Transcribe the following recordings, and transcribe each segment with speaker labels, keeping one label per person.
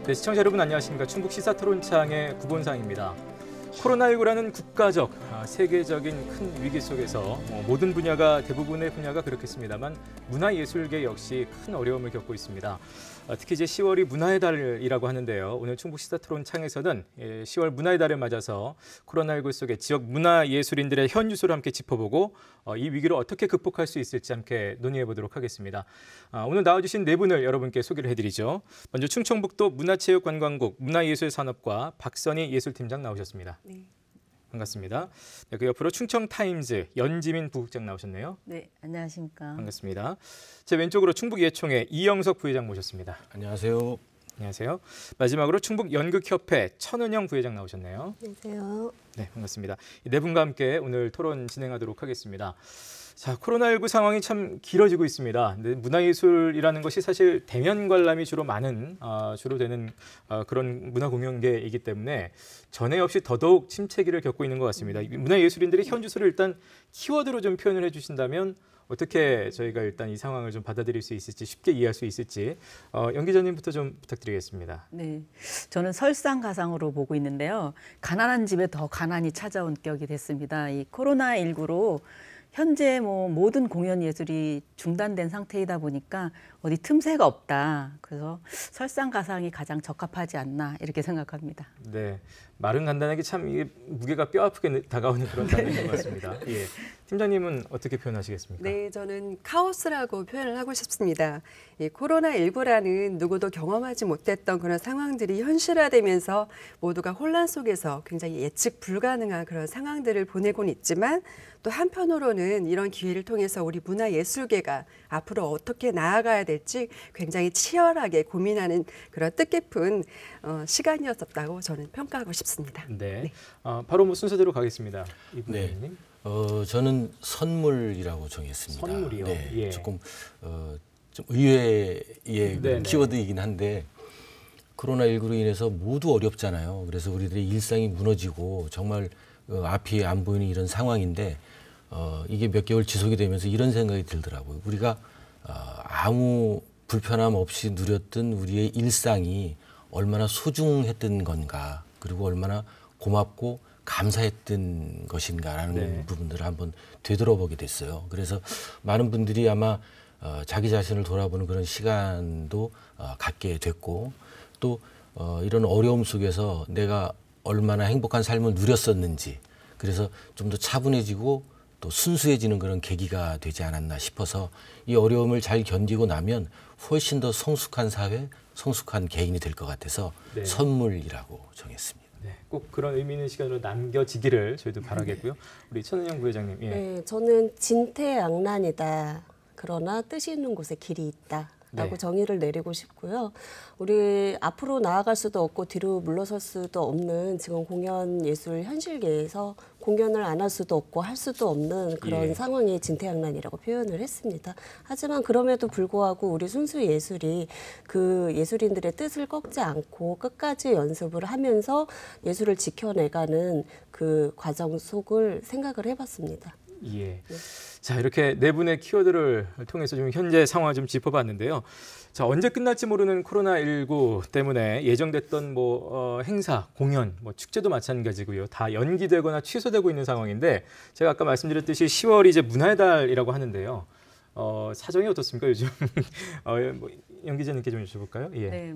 Speaker 1: 네, 시청자 여러분 안녕하십니까. 충북 시사토론창의 구본상입니다. 코로나19라는 국가적, 세계적인 큰 위기 속에서 모든 분야가 대부분의 분야가 그렇겠습니다만 문화예술계 역시 큰 어려움을 겪고 있습니다. 특히 이제 10월이 문화의 달이라고 하는데요. 오늘 충북 시사토론창에서는 10월 문화의 달을 맞아서 코로나19 속에 지역 문화예술인들의 현주소를 함께 짚어보고 이 위기를 어떻게 극복할 수 있을지 함께 논의해 보도록 하겠습니다. 오늘 나와주신 네 분을 여러분께 소개를 해드리죠. 먼저 충청북도 문화체육관광국 문화예술산업과 박선희 예술팀장 나오셨습니다.
Speaker 2: 네.
Speaker 1: 반갑습니다. 네, 그 옆으로 충청타임즈 연지민 부국장 나오셨네요.
Speaker 2: 네, 안녕하십니까.
Speaker 1: 반갑습니다. 제 왼쪽으로 충북예총회 이영석 부회장 모셨습니다.
Speaker 3: 안녕하세요.
Speaker 1: 안녕하세요. 마지막으로 충북연극협회 천은영 부회장 나오셨네요.
Speaker 4: 안녕하세요.
Speaker 1: 네, 반갑습니다. 이 네 분과 함께 오늘 토론 진행하도록 하겠습니다. 자, 코로나19 상황이 참 길어지고 있습니다. 근데 문화예술이라는 것이 사실 대면 관람이 주로 되는 그런 문화공연계이기 때문에 전에 없이 더더욱 침체기를 겪고 있는 것 같습니다. 문화예술인들의 현주소를 일단 키워드로 좀 표현을 해주신다면 어떻게 저희가 일단 이 상황을 좀 받아들일 수 있을지, 쉽게 이해할 수 있을지 연 기자님부터 좀 부탁드리겠습니다.
Speaker 2: 네, 저는 설상가상으로 보고 있는데요. 가난한 집에 더 가난이 찾아온 격이 됐습니다. 이 코로나19로 현재 모든 공연 예술이 중단된 상태이다 보니까 어디 틈새가 없다. 그래서 설상가상이 가장 적합하지 않나 이렇게 생각합니다.
Speaker 1: 네, 말은 간단하게 참 이게 무게가 뼈아프게 다가오는 그런 단어인 것 같습니다. 예. 팀장님은 어떻게 표현하시겠습니까?
Speaker 4: 네, 저는 카오스라고 표현을 하고 싶습니다. 이 코로나19라는 누구도 경험하지 못했던 그런 상황들이 현실화되면서 모두가 혼란 속에서 굉장히 예측 불가능한 그런 상황들을 보내곤 있지만 또 한편으로는 이런 기회를 통해서 우리 문화예술계가 앞으로 어떻게 나아가야 될지 굉장히 치열하게 고민하는 그런 뜻깊은 시간이었다고 저는 평가하고 싶습니다.
Speaker 1: 네,
Speaker 4: 네.
Speaker 1: 바로 순서대로 가겠습니다. 이 부장님.
Speaker 3: 네. 저는 선물이라고 정했습니다.
Speaker 1: 선물이요?
Speaker 3: 네,
Speaker 1: 예.
Speaker 3: 조금 좀 의외의
Speaker 1: 네네.
Speaker 3: 키워드이긴 한데 코로나19로 인해서 모두 어렵잖아요. 그래서 우리들의 일상이 무너지고 정말 앞이 안 보이는 이런 상황인데 이게 몇 개월 지속이 되면서 이런 생각이 들더라고요. 우리가 아무 불편함 없이 누렸던 우리의 일상이 얼마나 소중했던 건가, 그리고 얼마나 고맙고 감사했던 것인가라는
Speaker 1: 네.
Speaker 3: 부분들을 한번 되돌아보게 됐어요. 그래서 많은 분들이 아마 자기 자신을 돌아보는 그런 시간도 갖게 됐고 또 이런 어려움 속에서 내가 얼마나 행복한 삶을 누렸었는지, 그래서 좀 더 차분해지고 또 순수해지는 그런 계기가 되지 않았나 싶어서 이 어려움을 잘 견디고 나면 훨씬 더 성숙한 사회, 성숙한 개인이 될 것 같아서
Speaker 1: 네.
Speaker 3: 선물이라고 정했습니다.
Speaker 1: 네, 꼭 그런 의미 있는 시간으로 남겨지기를 저희도 바라겠고요. 우리 천은영 부회장님. 예.
Speaker 4: 네, 저는 진퇴양난이다. 그러나 뜻이 있는 곳에 길이 있다. 라고
Speaker 1: 네.
Speaker 4: 정의를 내리고 싶고요. 우리 앞으로 나아갈 수도 없고 뒤로 물러설 수도 없는 지금 공연 예술 현실계에서 공연을 안 할 수도 없고 할 수도 없는 그런
Speaker 1: 예.
Speaker 4: 상황이 진퇴양난이라고 표현을 했습니다. 하지만 그럼에도 불구하고 우리 순수 예술이 그 예술인들의 뜻을 꺾지 않고 끝까지 연습을 하면서 예술을 지켜내가는 그 과정 속을 생각을 해봤습니다.
Speaker 1: 예. 자, 이렇게 네 분의 키워드를 통해서 좀 현재 상황을 좀 짚어봤는데요. 자, 언제 끝날지 모르는 코로나19 때문에 예정됐던 행사, 공연, 축제도 마찬가지고요. 다 연기되거나 취소되고 있는 상황인데 제가 아까 말씀드렸듯이 10월이 이제 문화의 달이라고 하는데요. 사정이 어떻습니까, 요즘? 연 기자님께 좀 여쭤볼까요? 예.
Speaker 2: 네,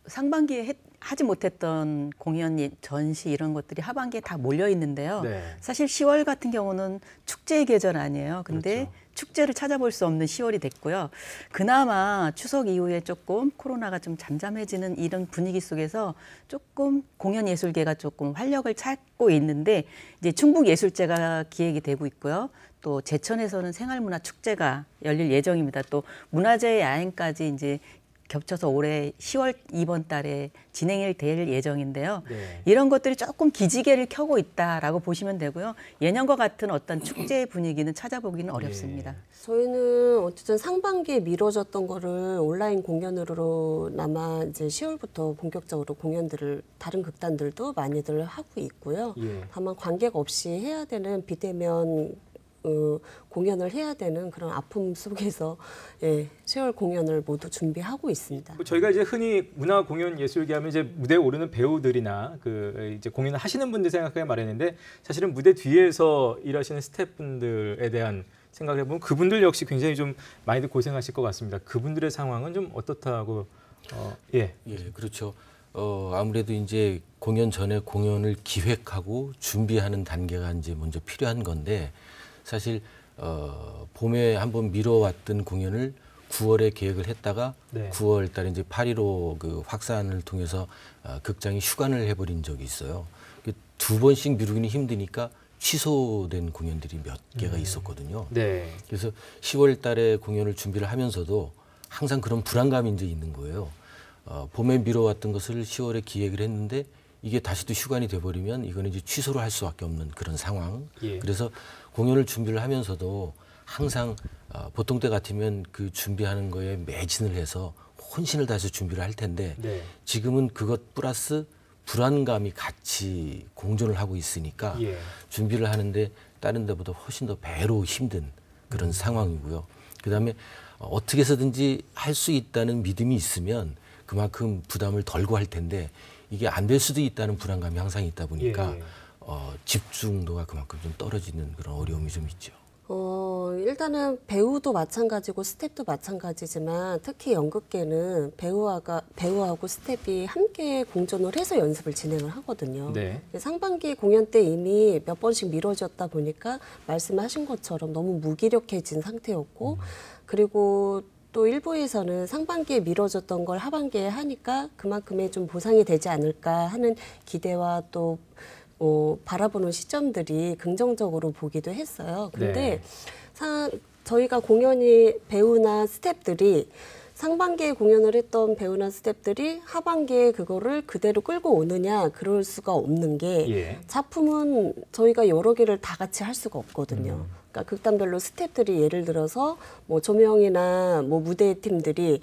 Speaker 2: 상반기에 하지 못했던 공연, 전시 이런 것들이 하반기에 다 몰려 있는데요.
Speaker 1: 네.
Speaker 2: 사실 10월 같은 경우는 축제의 계절 아니에요. 근데
Speaker 1: 그렇죠.
Speaker 2: 축제를 찾아볼 수 없는 10월이 됐고요. 그나마 추석 이후에 조금 코로나가 좀 잠잠해지는 이런 분위기 속에서 조금 공연 예술계가 조금 활력을 찾고 있는데 이제 충북예술제가 기획이 되고 있고요. 또 제천에서는 생활문화 축제가 열릴 예정입니다. 또 문화재 야행까지 이제 겹쳐서 올해 10월 이번 달에 진행이 될 예정인데요.
Speaker 1: 네.
Speaker 2: 이런 것들이 조금 기지개를 켜고 있다라고 보시면 되고요. 예년과 같은 어떤 축제의 분위기는 찾아보기는 어렵습니다.
Speaker 1: 예.
Speaker 4: 저희는 어쨌든 상반기에 미뤄졌던 거를 온라인 공연으로나마 이제 10월부터 본격적으로 공연들을 다른 극단들도 많이들 하고 있고요.
Speaker 1: 예.
Speaker 4: 다만 관객 없이 해야 되는 비대면
Speaker 5: 공연을 해야 되는 그런 아픔 속에서 10월 공연을 모두 준비하고 있습니다.
Speaker 1: 저희가 이제 흔히 문화 공연 예술계 하면 이제 무대에 오르는 배우들이나 이제 공연을 하시는 분들 생각하기 마련인데 사실은 무대 뒤에서 일하시는 스태프분들에 대한 생각을 해보면 그분들 역시 굉장히 좀 많이들 고생하실 것 같습니다. 그분들의 상황은 좀 어떻다고
Speaker 3: 예, 그렇죠. 아무래도 이제 공연 전에 공연을 기획하고 준비하는 단계가 이제 먼저 필요한 건데 사실 봄에 한번 미뤄왔던 공연을 9월에 계획을 했다가
Speaker 1: 네.
Speaker 3: 9월 달에 이제 8.15 그 확산을 통해서 극장이 휴관을 해버린 적이 있어요. 두 번씩 미루기는 힘드니까 취소된 공연들이 몇 개가 있었거든요.
Speaker 1: 네.
Speaker 3: 그래서 10월 달에 공연을 준비를 하면서도 항상 그런 불안감이 이제 있는 거예요. 봄에 미뤄왔던 것을 10월에 기획을 했는데 이게 다시 또 휴관이 돼버리면 이거는 이제 취소를 할 수밖에 없는 그런 상황.
Speaker 1: 예.
Speaker 3: 그래서 공연을 준비를 하면서도 항상 보통 때 같으면 그 준비하는 거에 매진을 해서 혼신을 다해서 준비를 할 텐데
Speaker 1: 네.
Speaker 3: 지금은 그것 플러스 불안감이 같이 공존을 하고 있으니까
Speaker 1: 예.
Speaker 3: 준비를 하는데 다른 데보다 훨씬 더 배로 힘든 그런 상황이고요. 그다음에 어떻게 해서든지 할 수 있다는 믿음이 있으면 그만큼 부담을 덜고 할 텐데 이게 안 될 수도 있다는 불안감이 항상 있다 보니까
Speaker 1: 예.
Speaker 3: 집중도가 그만큼 좀 떨어지는 그런 어려움이 좀 있죠.
Speaker 5: 일단은 배우도 마찬가지고 스텝도 마찬가지지만 특히 연극계는 배우하고 스텝이 함께 공존을 해서 연습을 진행을 하거든요.
Speaker 1: 네.
Speaker 5: 상반기 공연 때 이미 몇 번씩 미뤄졌다 보니까 말씀하신 것처럼 너무 무기력해진 상태였고 그리고 또 일부에서는 상반기에 미뤄졌던 걸 하반기에 하니까 그만큼의 좀 보상이 되지 않을까 하는 기대와 또 바라보는 시점들이 긍정적으로 보기도 했어요. 근데 저희가 공연이 배우나 스태프들이 상반기에 공연을 했던 배우나 스태프들이 하반기에 그거를 그대로 끌고 오느냐 그럴 수가 없는 게 작품은 저희가 여러 개를 다 같이 할 수가 없거든요. 그러니까 극단별로 스태프들이 예를 들어서 뭐 조명이나 뭐 무대 팀들이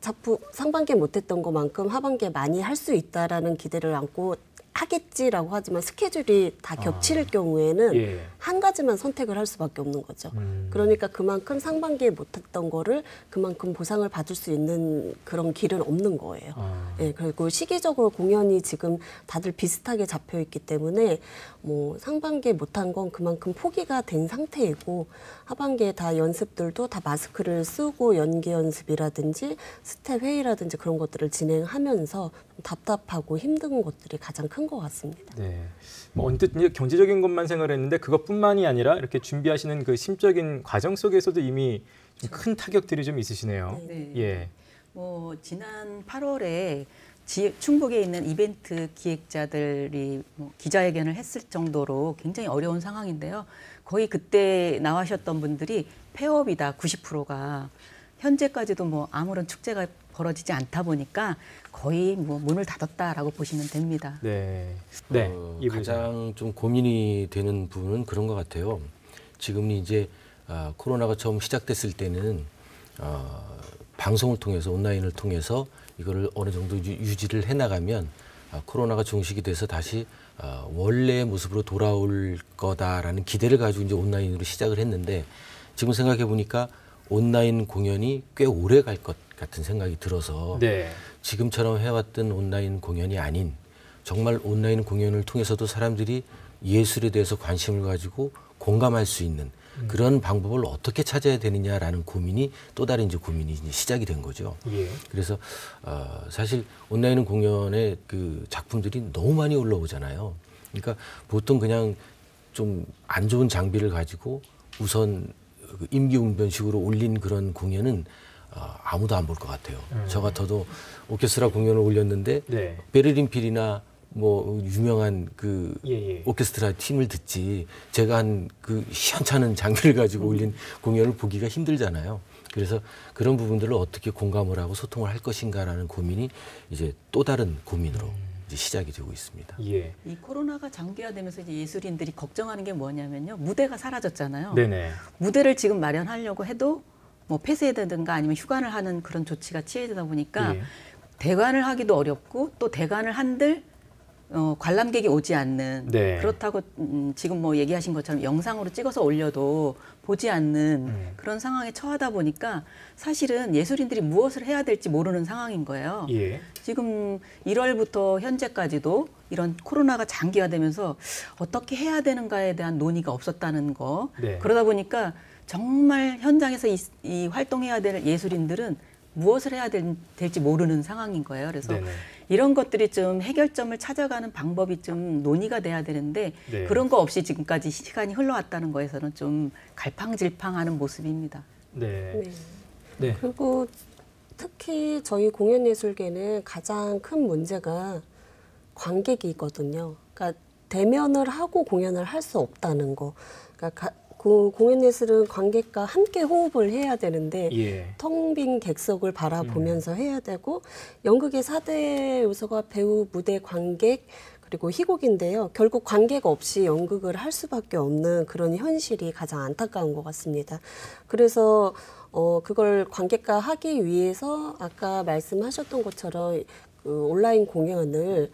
Speaker 5: 작품 상반기에 못했던 것만큼 하반기에 많이 할 수 있다라는 기대를 안고 하겠지라고 하지만 스케줄이 다 겹칠 경우에는 한 가지만 선택을 할 수밖에 없는 거죠. 그러니까 그만큼 상반기에 못했던 거를 그만큼 보상을 받을 수 있는 그런 길은 없는 거예요. 그리고 시기적으로 공연이 지금 다들 비슷하게 잡혀 있기 때문에 뭐 상반기에 못한 건 그만큼 포기가 된 상태이고 하반기에 다 연습들도 다 마스크를 쓰고 연기 연습이라든지 스텝 회의라든지 그런 것들을 진행하면서 답답하고 힘든 것들이 가장 큰 것 같습니다.
Speaker 1: 네. 뭐 언뜻 이제 경제적인 것만 생각을 했는데 그것뿐만이 아니라 이렇게 준비하시는 그 심적인 과정 속에서도 이미 좀 큰 타격들이 좀 있으시네요.
Speaker 2: 네.
Speaker 1: 예.
Speaker 2: 뭐 지난 8월에 충북에 있는 이벤트 기획자들이 기자회견을 했을 정도로 굉장히 어려운 상황인데요. 거의 그때 나와셨던 분들이 폐업이다 90%가 현재까지도 뭐 아무런 축제가 벌어지지 않다 보니까 거의 뭐 문을 닫았다라고 보시면 됩니다.
Speaker 1: 네. 네.
Speaker 3: 가장 좀 고민이 되는 부분은 그런 것 같아요. 지금 이제 코로나가 처음 시작됐을 때는 방송을 통해서 온라인을 통해서 이거를 어느 정도 유지를 해나가면 코로나가 종식이 돼서 다시 원래의 모습으로 돌아올 거다라는 기대를 가지고 이제 온라인으로 시작을 했는데 지금 생각해 보니까 온라인 공연이 꽤 오래 갈 것 같은 생각이 들어서 지금처럼 해왔던 온라인 공연이 아닌 정말 온라인 공연을 통해서도 사람들이 예술에 대해서 관심을 가지고 공감할 수 있는 그런 방법을 어떻게 찾아야 되느냐라는 고민이 또 다른 이제 고민이 이제 시작이 된 거죠. 그래서 사실 온라인 공연의 그 작품들이 너무 많이 올라오잖아요. 그러니까 보통 그냥 좀 안 좋은 장비를 가지고 우선 임기응변식으로 올린 그런 공연은 아무도 안 볼 것 같아요. 저 같아도 오케스트라 공연을 올렸는데 베를린 필이나 뭐 유명한 그 오케스트라 팀을 듣지 제가 한 그 시원찮은 장비를 가지고 올린 공연을 보기가 힘들잖아요. 그래서 그런 부분들을 어떻게 공감을 하고 소통을 할 것인가라는 고민이 이제 또 다른 고민으로 이제 시작이 되고 있습니다.
Speaker 2: 이 코로나가 장기화되면서 이제 예술인들이 걱정하는 게 뭐냐면요. 무대가 사라졌잖아요. 무대를 지금 마련하려고 해도 뭐 폐쇄되든가 아니면 휴관을 하는 그런 조치가 취해지다 보니까 대관을 하기도 어렵고 또 대관을 한들 관람객이 오지 않는
Speaker 1: 네.
Speaker 2: 그렇다고 지금 뭐 얘기하신 것처럼 영상으로 찍어서 올려도 보지 않는 그런 상황에 처하다 보니까 사실은 예술인들이 무엇을 해야 될지 모르는 상황인 거예요.
Speaker 1: 예.
Speaker 2: 지금 1월부터 현재까지도 이런 코로나가 장기화되면서 어떻게 해야 되는가에 대한 논의가 없었다는 거.
Speaker 1: 네.
Speaker 2: 그러다 보니까 정말 현장에서 이 활동해야 될 예술인들은 무엇을 해야 될지 모르는 상황인 거예요. 그래서
Speaker 1: 네네.
Speaker 2: 이런 것들이 좀 해결점을 찾아가는 방법이 좀 논의가 돼야 되는데
Speaker 1: 네.
Speaker 2: 그런 거 없이 지금까지 시간이 흘러왔다는 거에서는 좀 갈팡질팡하는 모습입니다.
Speaker 1: 네.
Speaker 5: 네.
Speaker 1: 네.
Speaker 5: 그리고 특히 저희 공연예술계는 가장 큰 문제가 관객이거든요. 그러니까 대면을 하고 공연을 할 수 없다는 거. 그러니까 그 공연예술은 관객과 함께 호흡을 해야 되는데
Speaker 1: 예.
Speaker 5: 텅 빈 객석을 바라보면서 해야 되고 연극의 4대 요소가 배우, 무대, 관객 그리고 희곡인데요. 결국 관객 없이 연극을 할 수밖에 없는 그런 현실이 가장 안타까운 것 같습니다. 그래서 그걸 관객과 하기 위해서 아까 말씀하셨던 것처럼 그 온라인 공연을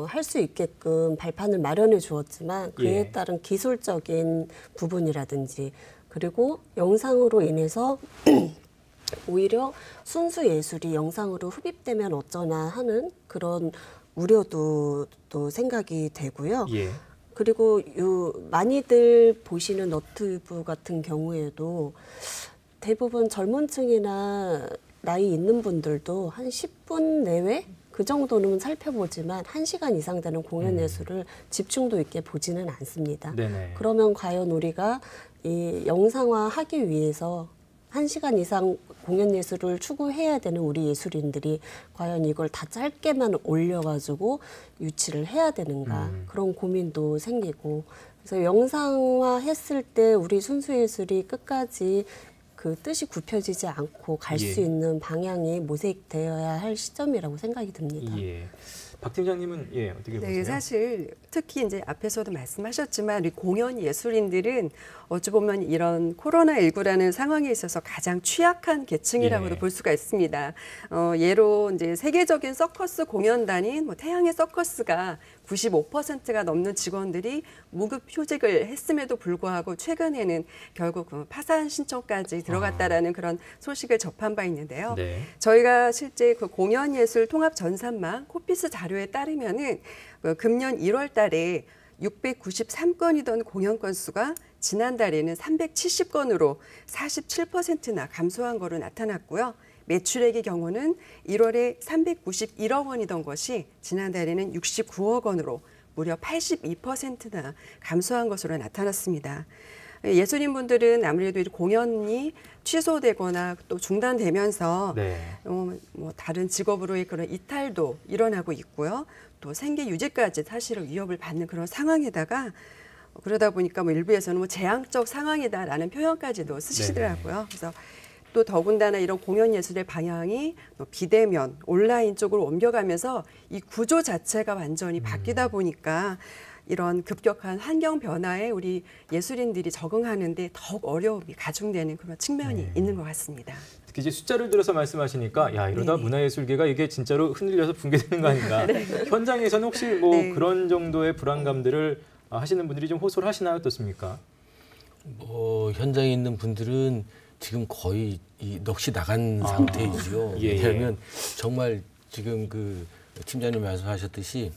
Speaker 5: 할 수 있게끔 발판을 마련해 주었지만 그에
Speaker 1: 예.
Speaker 5: 따른 기술적인 부분이라든지 그리고 영상으로 인해서 오히려 순수 예술이 영상으로 흡입되면 어쩌나 하는 그런 우려도 또 생각이 되고요.
Speaker 1: 예.
Speaker 5: 그리고 많이들 보시는 너튜브 같은 경우에도 대부분 젊은 층이나 나이 있는 분들도 한 10분 내외 그 정도는 살펴보지만 1시간 이상 되는 공연 예술을 집중도 있게 보지는 않습니다.
Speaker 1: 네네.
Speaker 5: 그러면 과연 우리가 이 영상화하기 위해서 1시간 이상 공연 예술을 추구해야 되는 우리 예술인들이 과연 이걸 다 짧게만 올려가지고 유치를 해야 되는가 그런 고민도 생기고 그래서 영상화했을 때 우리 순수예술이 끝까지 그 뜻이 굽혀지지 않고 갈 수
Speaker 1: 예.
Speaker 5: 있는 방향이 모색되어야 할 시점이라고 생각이 듭니다.
Speaker 1: 예. 박 팀장님은 예, 어떻게 보세요?
Speaker 4: 네, 사실 특히 이제 앞에서도 말씀하셨지만 우리 공연 예술인들은 어찌 보면 이런 코로나19라는 상황에 있어서 가장 취약한 계층이라고도
Speaker 1: 예.
Speaker 4: 볼 수가 있습니다. 예로 이제 세계적인 서커스 공연단인 뭐 태양의 서커스가 95%가 넘는 직원들이 무급 휴직을 했음에도 불구하고 최근에는 결국 파산 신청까지 들어갔다라는 그런 소식을 접한 바 있는데요.
Speaker 1: 네.
Speaker 4: 저희가 실제 그 공연예술 통합 전산망 코피스 자료에 따르면은 금년 1월 달에 693건이던 공연 건수가 지난달에는 370건으로 47%나 감소한 거로 나타났고요. 매출액의 경우는 1월에 391억 원이던 것이 지난달에는 69억 원으로 무려 82%나 감소한 것으로 나타났습니다. 예술인분들은 아무래도 공연이 취소되거나 또 중단되면서
Speaker 1: 네.
Speaker 4: 뭐 다른 직업으로의 그런 이탈도 일어나고 있고요. 또 생계 유지까지 사실은 위협을 받는 그런 상황에다가 그러다 보니까 뭐 일부에서는 뭐 재앙적 상황이다라는 표현까지도 쓰시더라고요. 그래서 또 더군다나 이런 공연 예술의 방향이 비대면, 온라인 쪽으로 옮겨가면서 이 구조 자체가 완전히 바뀌다 보니까 이런 급격한 환경 변화에 우리 예술인들이 적응하는데 더욱 어려움이 가중되는 그런 측면이 있는 것 같습니다.
Speaker 1: 특히 이제 숫자를 들어서 말씀하시니까 야 이러다
Speaker 4: 네네.
Speaker 1: 문화예술계가 이게 진짜로 흔들려서 붕괴되는 거 아닌가. 현장에서는 혹시 뭐
Speaker 4: 네.
Speaker 1: 그런 정도의 불안감들을 하시는 분들이 좀 호소를 하시나요? 어떻습니까?
Speaker 3: 현장에 있는 분들은 지금 거의 넋이 나간 상태이지요.
Speaker 1: 예, 예.
Speaker 3: 왜냐하면 정말 지금 그 팀장님 말씀하셨듯이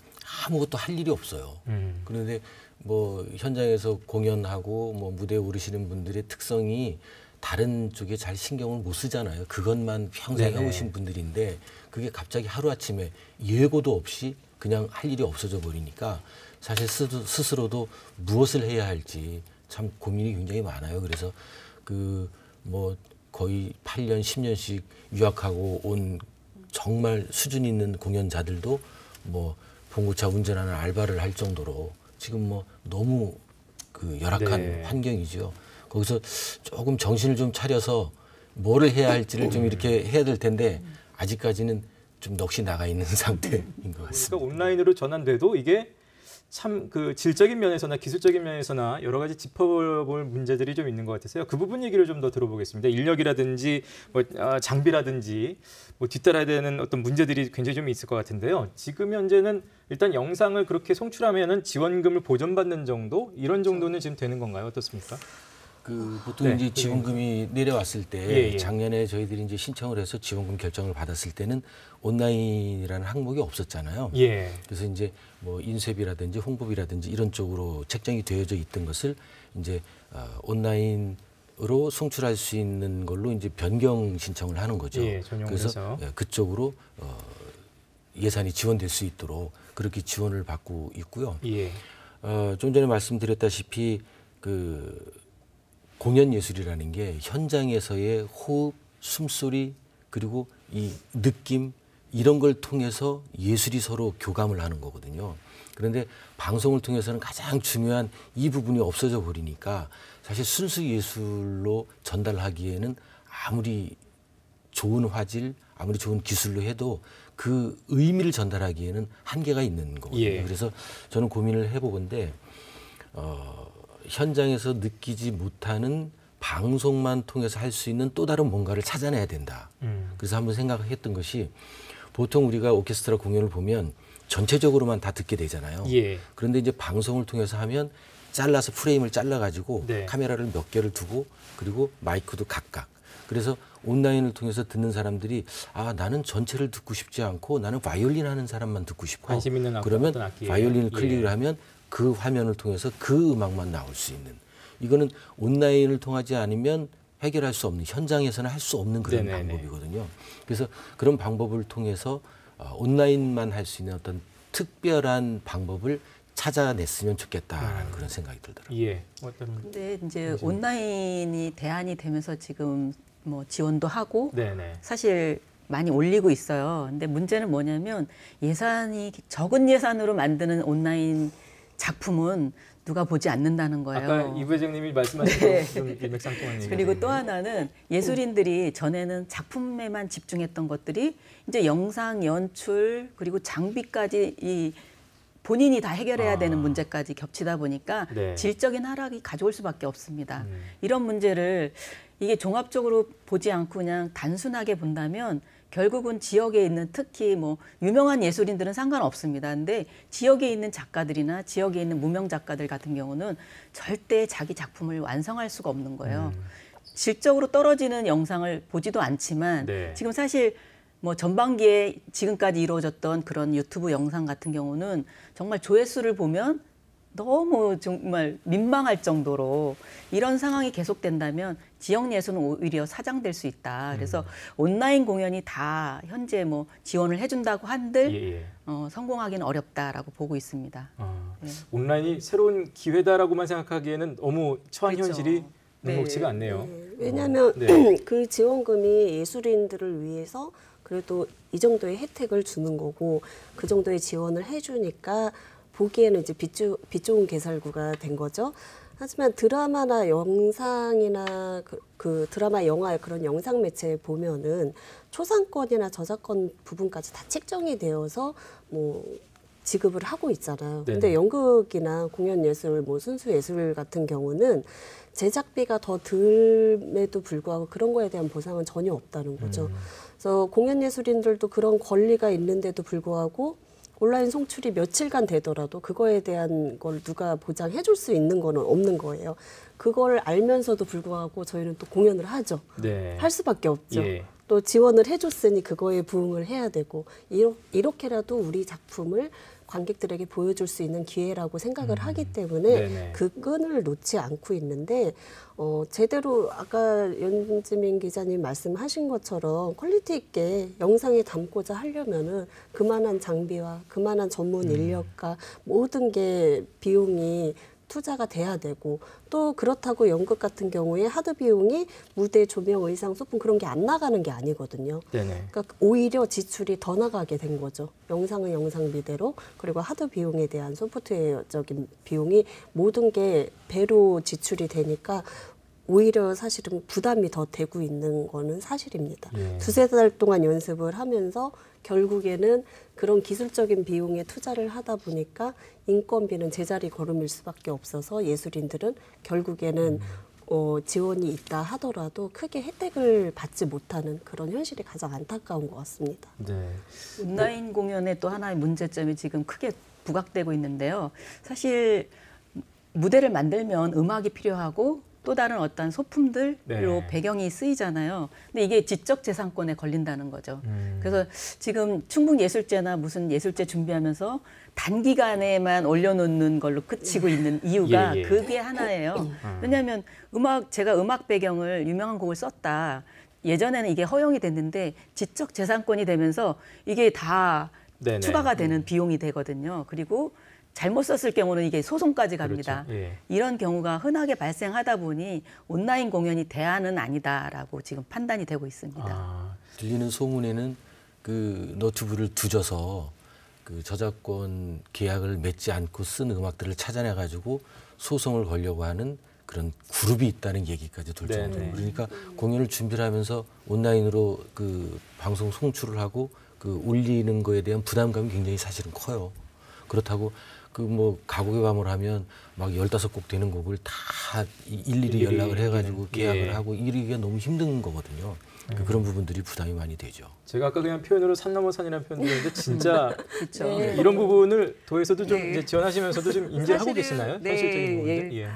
Speaker 3: 아무것도 할 일이 없어요. 그런데 뭐 현장에서 공연하고 뭐 무대에 오르시는 분들의 특성이 다른 쪽에 잘 신경을 못 쓰잖아요. 그것만 평생
Speaker 1: 네네.
Speaker 3: 해오신 분들인데 그게 갑자기 하루아침에 예고도 없이 그냥 할 일이 없어져 버리니까 사실 스스로도 무엇을 해야 할지 참 고민이 굉장히 많아요. 그래서 그 뭐 거의 8년, 10년씩 유학하고 온 정말 수준 있는 공연자들도 뭐 봉고차 운전하는 알바를 할 정도로 지금 뭐 너무 그 열악한
Speaker 1: 네.
Speaker 3: 환경이죠. 거기서 조금 정신을 좀 차려서 뭐를 해야 할지를 좀 이렇게 해야 될 텐데 아직까지는 좀 넋이 나가 있는 상태인 것 같습니다.
Speaker 1: 그러니까 온라인으로 전환돼도 이게 참 그 질적인 면에서나 기술적인 면에서나 여러 가지 짚어볼 문제들이 좀 있는 것 같아서요. 그 부분 얘기를 좀 더 들어보겠습니다. 인력이라든지 뭐 장비라든지 뭐 뒤따라야 되는 어떤 문제들이 굉장히 좀 있을 것 같은데요. 지금 현재는 일단 영상을 그렇게 송출하면은 지원금을 보전받는 정도 이런 정도는 지금 되는 건가요? 어떻습니까?
Speaker 3: 그 보통
Speaker 1: 네,
Speaker 3: 이제 지원금이 내려왔을 때
Speaker 1: 예, 예.
Speaker 3: 작년에 저희들이 이제 신청을 해서 지원금 결정을 받았을 때는 온라인이라는 항목이 없었잖아요.
Speaker 1: 예.
Speaker 3: 그래서 이제 뭐 인쇄비라든지 홍보비라든지 이런 쪽으로 책정이 되어져 있던 것을 이제 온라인으로 송출할 수 있는 걸로 이제 변경 신청을 하는 거죠.
Speaker 1: 예, 전용을
Speaker 3: 그래서
Speaker 1: 해서.
Speaker 3: 그쪽으로 예산이 지원될 수 있도록 그렇게 지원을 받고 있고요.
Speaker 1: 예.
Speaker 3: 좀 전에 말씀드렸다시피 그 공연 예술이라는 게 현장에서의 호흡, 숨소리 그리고 이 느낌 이런 걸 통해서 예술이 서로 교감을 하는 거거든요. 그런데 방송을 통해서는 가장 중요한 이 부분이 없어져 버리니까 사실 순수 예술로 전달하기에는 아무리 좋은 화질, 아무리 좋은 기술로 해도 그 의미를 전달하기에는 한계가 있는 거거든요.
Speaker 1: 예.
Speaker 3: 그래서 저는 고민을 해보건데 현장에서 느끼지 못하는 방송만 통해서 할 수 있는 또 다른 뭔가를 찾아내야 된다. 그래서 한번 생각했던 것이 보통 우리가 오케스트라 공연을 보면 전체적으로만 다 듣게 되잖아요.
Speaker 1: 예.
Speaker 3: 그런데 이제 방송을 통해서 하면 잘라서 프레임을 잘라가지고
Speaker 1: 네.
Speaker 3: 카메라를 몇 개를 두고 그리고 마이크도 각각. 그래서 온라인을 통해서 듣는 사람들이 아 나는 전체를 듣고 싶지 않고 나는 바이올린 하는 사람만 듣고 싶어.
Speaker 1: 관심 있는
Speaker 3: 그러면
Speaker 1: 어떤 악기에.
Speaker 3: 바이올린을 클릭을
Speaker 1: 예.
Speaker 3: 하면 그 화면을 통해서 그 음악만 나올 수 있는. 이거는 온라인을 통하지 않으면 해결할 수 없는 현장에서는 할 수 없는 그런
Speaker 1: 네네네.
Speaker 3: 방법이거든요. 그래서 그런 방법을 통해서 온라인만 할 수 있는 어떤 특별한 방법을 찾아냈으면 좋겠다라는 그런 생각이 들더라고요.
Speaker 1: 예. 어떤
Speaker 2: 근데 이제 온라인이 대안이 되면서 지금 뭐 지원도 하고
Speaker 1: 네네.
Speaker 2: 사실 많이 올리고 있어요. 근데 문제는 뭐냐면 예산이 적은 예산으로 만드는 온라인 작품은 누가 보지 않는다는 거예요.
Speaker 1: 아까 이 부회장님이 말씀하신
Speaker 2: 네.
Speaker 1: 좀 일맥상통한 얘기.
Speaker 2: 그리고 또 하나는 예술인들이 전에는 작품에만 집중했던 것들이 이제 영상, 연출 그리고 장비까지 이 본인이 다 해결해야 되는 문제까지 겹치다 보니까
Speaker 1: 네.
Speaker 2: 질적인 하락이 가져올 수밖에 없습니다. 이런 문제를 이게 종합적으로 보지 않고 그냥 단순하게 본다면 결국은 지역에 있는 특히 뭐 유명한 예술인들은 상관없습니다. 근데 지역에 있는 작가들이나 지역에 있는 무명 작가들 같은 경우는 절대 자기 작품을 완성할 수가 없는 거예요. 질적으로 떨어지는 영상을 보지도 않지만
Speaker 1: 네.
Speaker 2: 지금 사실 뭐 전반기에 지금까지 이루어졌던 그런 유튜브 영상 같은 경우는 정말 조회수를 보면 너무 정말 민망할 정도로 이런 상황이 계속된다면 지역 예술은 오히려 사장될 수 있다. 그래서 온라인 공연이 다 현재 뭐 지원을 해준다고 한들
Speaker 1: 예, 예.
Speaker 2: 성공하기는 어렵다라고 보고 있습니다. 네.
Speaker 1: 온라인이 새로운 기회다라고만 생각하기에는 너무 처한
Speaker 2: 그렇죠.
Speaker 1: 현실이
Speaker 2: 네.
Speaker 1: 녹록지가 않네요.
Speaker 5: 왜냐하면
Speaker 1: 네.
Speaker 5: 그 지원금이 예술인들을 위해서 그래도 이 정도의 혜택을 주는 거고 그 정도의 지원을 해주니까 보기에는 이제 빛 좋은 개살구가 된 거죠. 하지만 드라마나 영상이나 그 드라마, 영화의 그런 영상 매체에 보면은 초상권이나 저작권 부분까지 다 책정이 되어서 뭐 지급을 하고 있잖아요.
Speaker 1: 네네.
Speaker 5: 근데 연극이나 공연 예술, 뭐 순수 예술 같은 경우는 제작비가 더 덜에도 불구하고 그런 거에 대한 보상은 전혀 없다는 거죠. 그래서 공연 예술인들도 그런 권리가 있는데도 불구하고 온라인 송출이 며칠간 되더라도 그거에 대한 걸 누가 보장해 줄 수 있는 거는 없는 거예요. 그걸 알면서도 불구하고 저희는 또 공연을 하죠.
Speaker 1: 네.
Speaker 5: 할 수밖에 없죠.
Speaker 1: 예.
Speaker 5: 또 지원을 해줬으니 그거에 부응을 해야 되고 이렇게라도 우리 작품을 관객들에게 보여줄 수 있는 기회라고 생각을 하기 때문에
Speaker 1: 네네.
Speaker 5: 그 끈을 놓지 않고 있는데 제대로 아까 연지민 기자님 말씀하신 것처럼 퀄리티 있게 영상에 담고자 하려면은 그만한 장비와 그만한 전문 인력과 모든 게 비용이 투자가 돼야 되고 또 그렇다고 연극 같은 경우에 하드 비용이 무대, 조명, 의상, 소품 그런 게 안 나가는 게 아니거든요.
Speaker 1: 네네.
Speaker 5: 그러니까 오히려 지출이 더 나가게 된 거죠. 영상은 영상비대로 그리고 하드 비용에 대한 소프트웨어적인 비용이 모든 게 배로 지출이 되니까 오히려 사실은 부담이 더 되고 있는 거는 사실입니다.
Speaker 1: 예.
Speaker 5: 두세 달 동안 연습을 하면서 결국에는 그런 기술적인 비용에 투자를 하다 보니까 인건비는 제자리 걸음일 수밖에 없어서 예술인들은 결국에는 지원이 있다 하더라도 크게 혜택을 받지 못하는 그런 현실이 가장 안타까운 것 같습니다.
Speaker 1: 네.
Speaker 2: 온라인 공연의 또 하나의 문제점이 지금 크게 부각되고 있는데요. 사실 무대를 만들면 음악이 필요하고 또 다른 어떤 소품들로
Speaker 1: 네.
Speaker 2: 배경이 쓰이잖아요. 근데 이게 지적재산권에 걸린다는 거죠. 그래서 지금 충북예술제나 무슨 예술제 준비하면서 단기간에만 올려놓는 걸로 그치고 있는 이유가
Speaker 1: 예, 예.
Speaker 2: 그게 하나예요. 왜냐하면 제가 음악 배경을 유명한 곡을 썼다. 예전에는 이게 허용이 됐는데 지적재산권이 되면서 이게 다
Speaker 1: 네네.
Speaker 2: 추가가 되는 비용이 되거든요. 그리고 잘못 썼을 경우는 이게 소송까지 갑니다.
Speaker 1: 그렇죠. 예.
Speaker 2: 이런 경우가 흔하게 발생하다 보니 온라인 공연이 대안은 아니다라고 지금 판단이 되고 있습니다.
Speaker 1: 아,
Speaker 3: 들리는 소문에는 그 너튜브를 뒤져서 그 저작권 계약을 맺지 않고 쓴 음악들을 찾아내 가지고 소송을 걸려고 하는 그런 그룹이 있다는 얘기까지 돌
Speaker 1: 네네.
Speaker 3: 정도로. 그러니까 공연을 준비를 하면서 온라인으로 그 방송 송출을 하고 그 올리는 거에 대한 부담감이 굉장히 사실은 커요. 그렇다고 그 뭐 가곡의 밤을 하면 막 15곡 되는 곡을 다 일일이 연락을 해가지고 계약을
Speaker 1: 예.
Speaker 3: 하고 이러기가 너무 힘든 거거든요. 그런 부분들이 부담이 많이 되죠.
Speaker 1: 제가 아까 그냥 표현으로 산 넘어 산이라는 표현을 했는데 진짜
Speaker 2: 그렇죠.
Speaker 1: 네, 이런 부분을 도에서도 좀
Speaker 4: 네.
Speaker 1: 이제 지원하시면서도 좀 인지하고
Speaker 4: 사실은,
Speaker 1: 계시나요?
Speaker 4: 네,
Speaker 1: 현실적인 부분들. 예.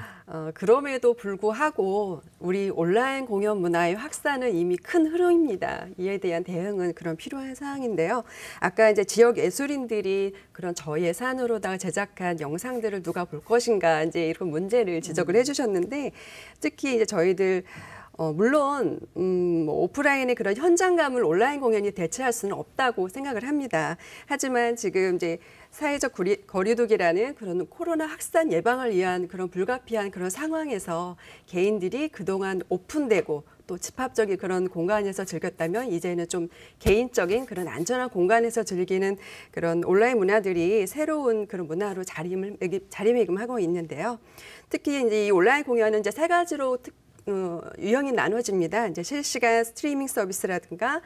Speaker 4: 그럼에도 불구하고 우리 온라인 공연 문화의 확산은 이미 큰 흐름입니다. 이에 대한 대응은 그런 필요한 사항인데요. 아까 이제 지역 예술인들이 그런 저예산으로다가 제작한 영상들을 누가 볼 것인가 이제 이런 문제를 지적을 해주셨는데 특히 이제 저희들 물론 뭐 오프라인의 그런 현장감을 온라인 공연이 대체할 수는 없다고 생각을 합니다. 하지만 지금 이제 사회적 거리두기라는 그런 코로나 확산 예방을 위한 그런 불가피한 그런 상황에서 개인들이 그동안 오픈되고 또 집합적인 그런 공간에서 즐겼다면 이제는 좀 개인적인 그런 안전한 공간에서 즐기는 그런 온라인 문화들이 새로운 그런 문화로 자리매김하고 있는데요. 특히 이제 이 온라인 공연은 이제 세 가지로 유형이 나눠집니다. 이제 실시간 스트리밍 서비스라든가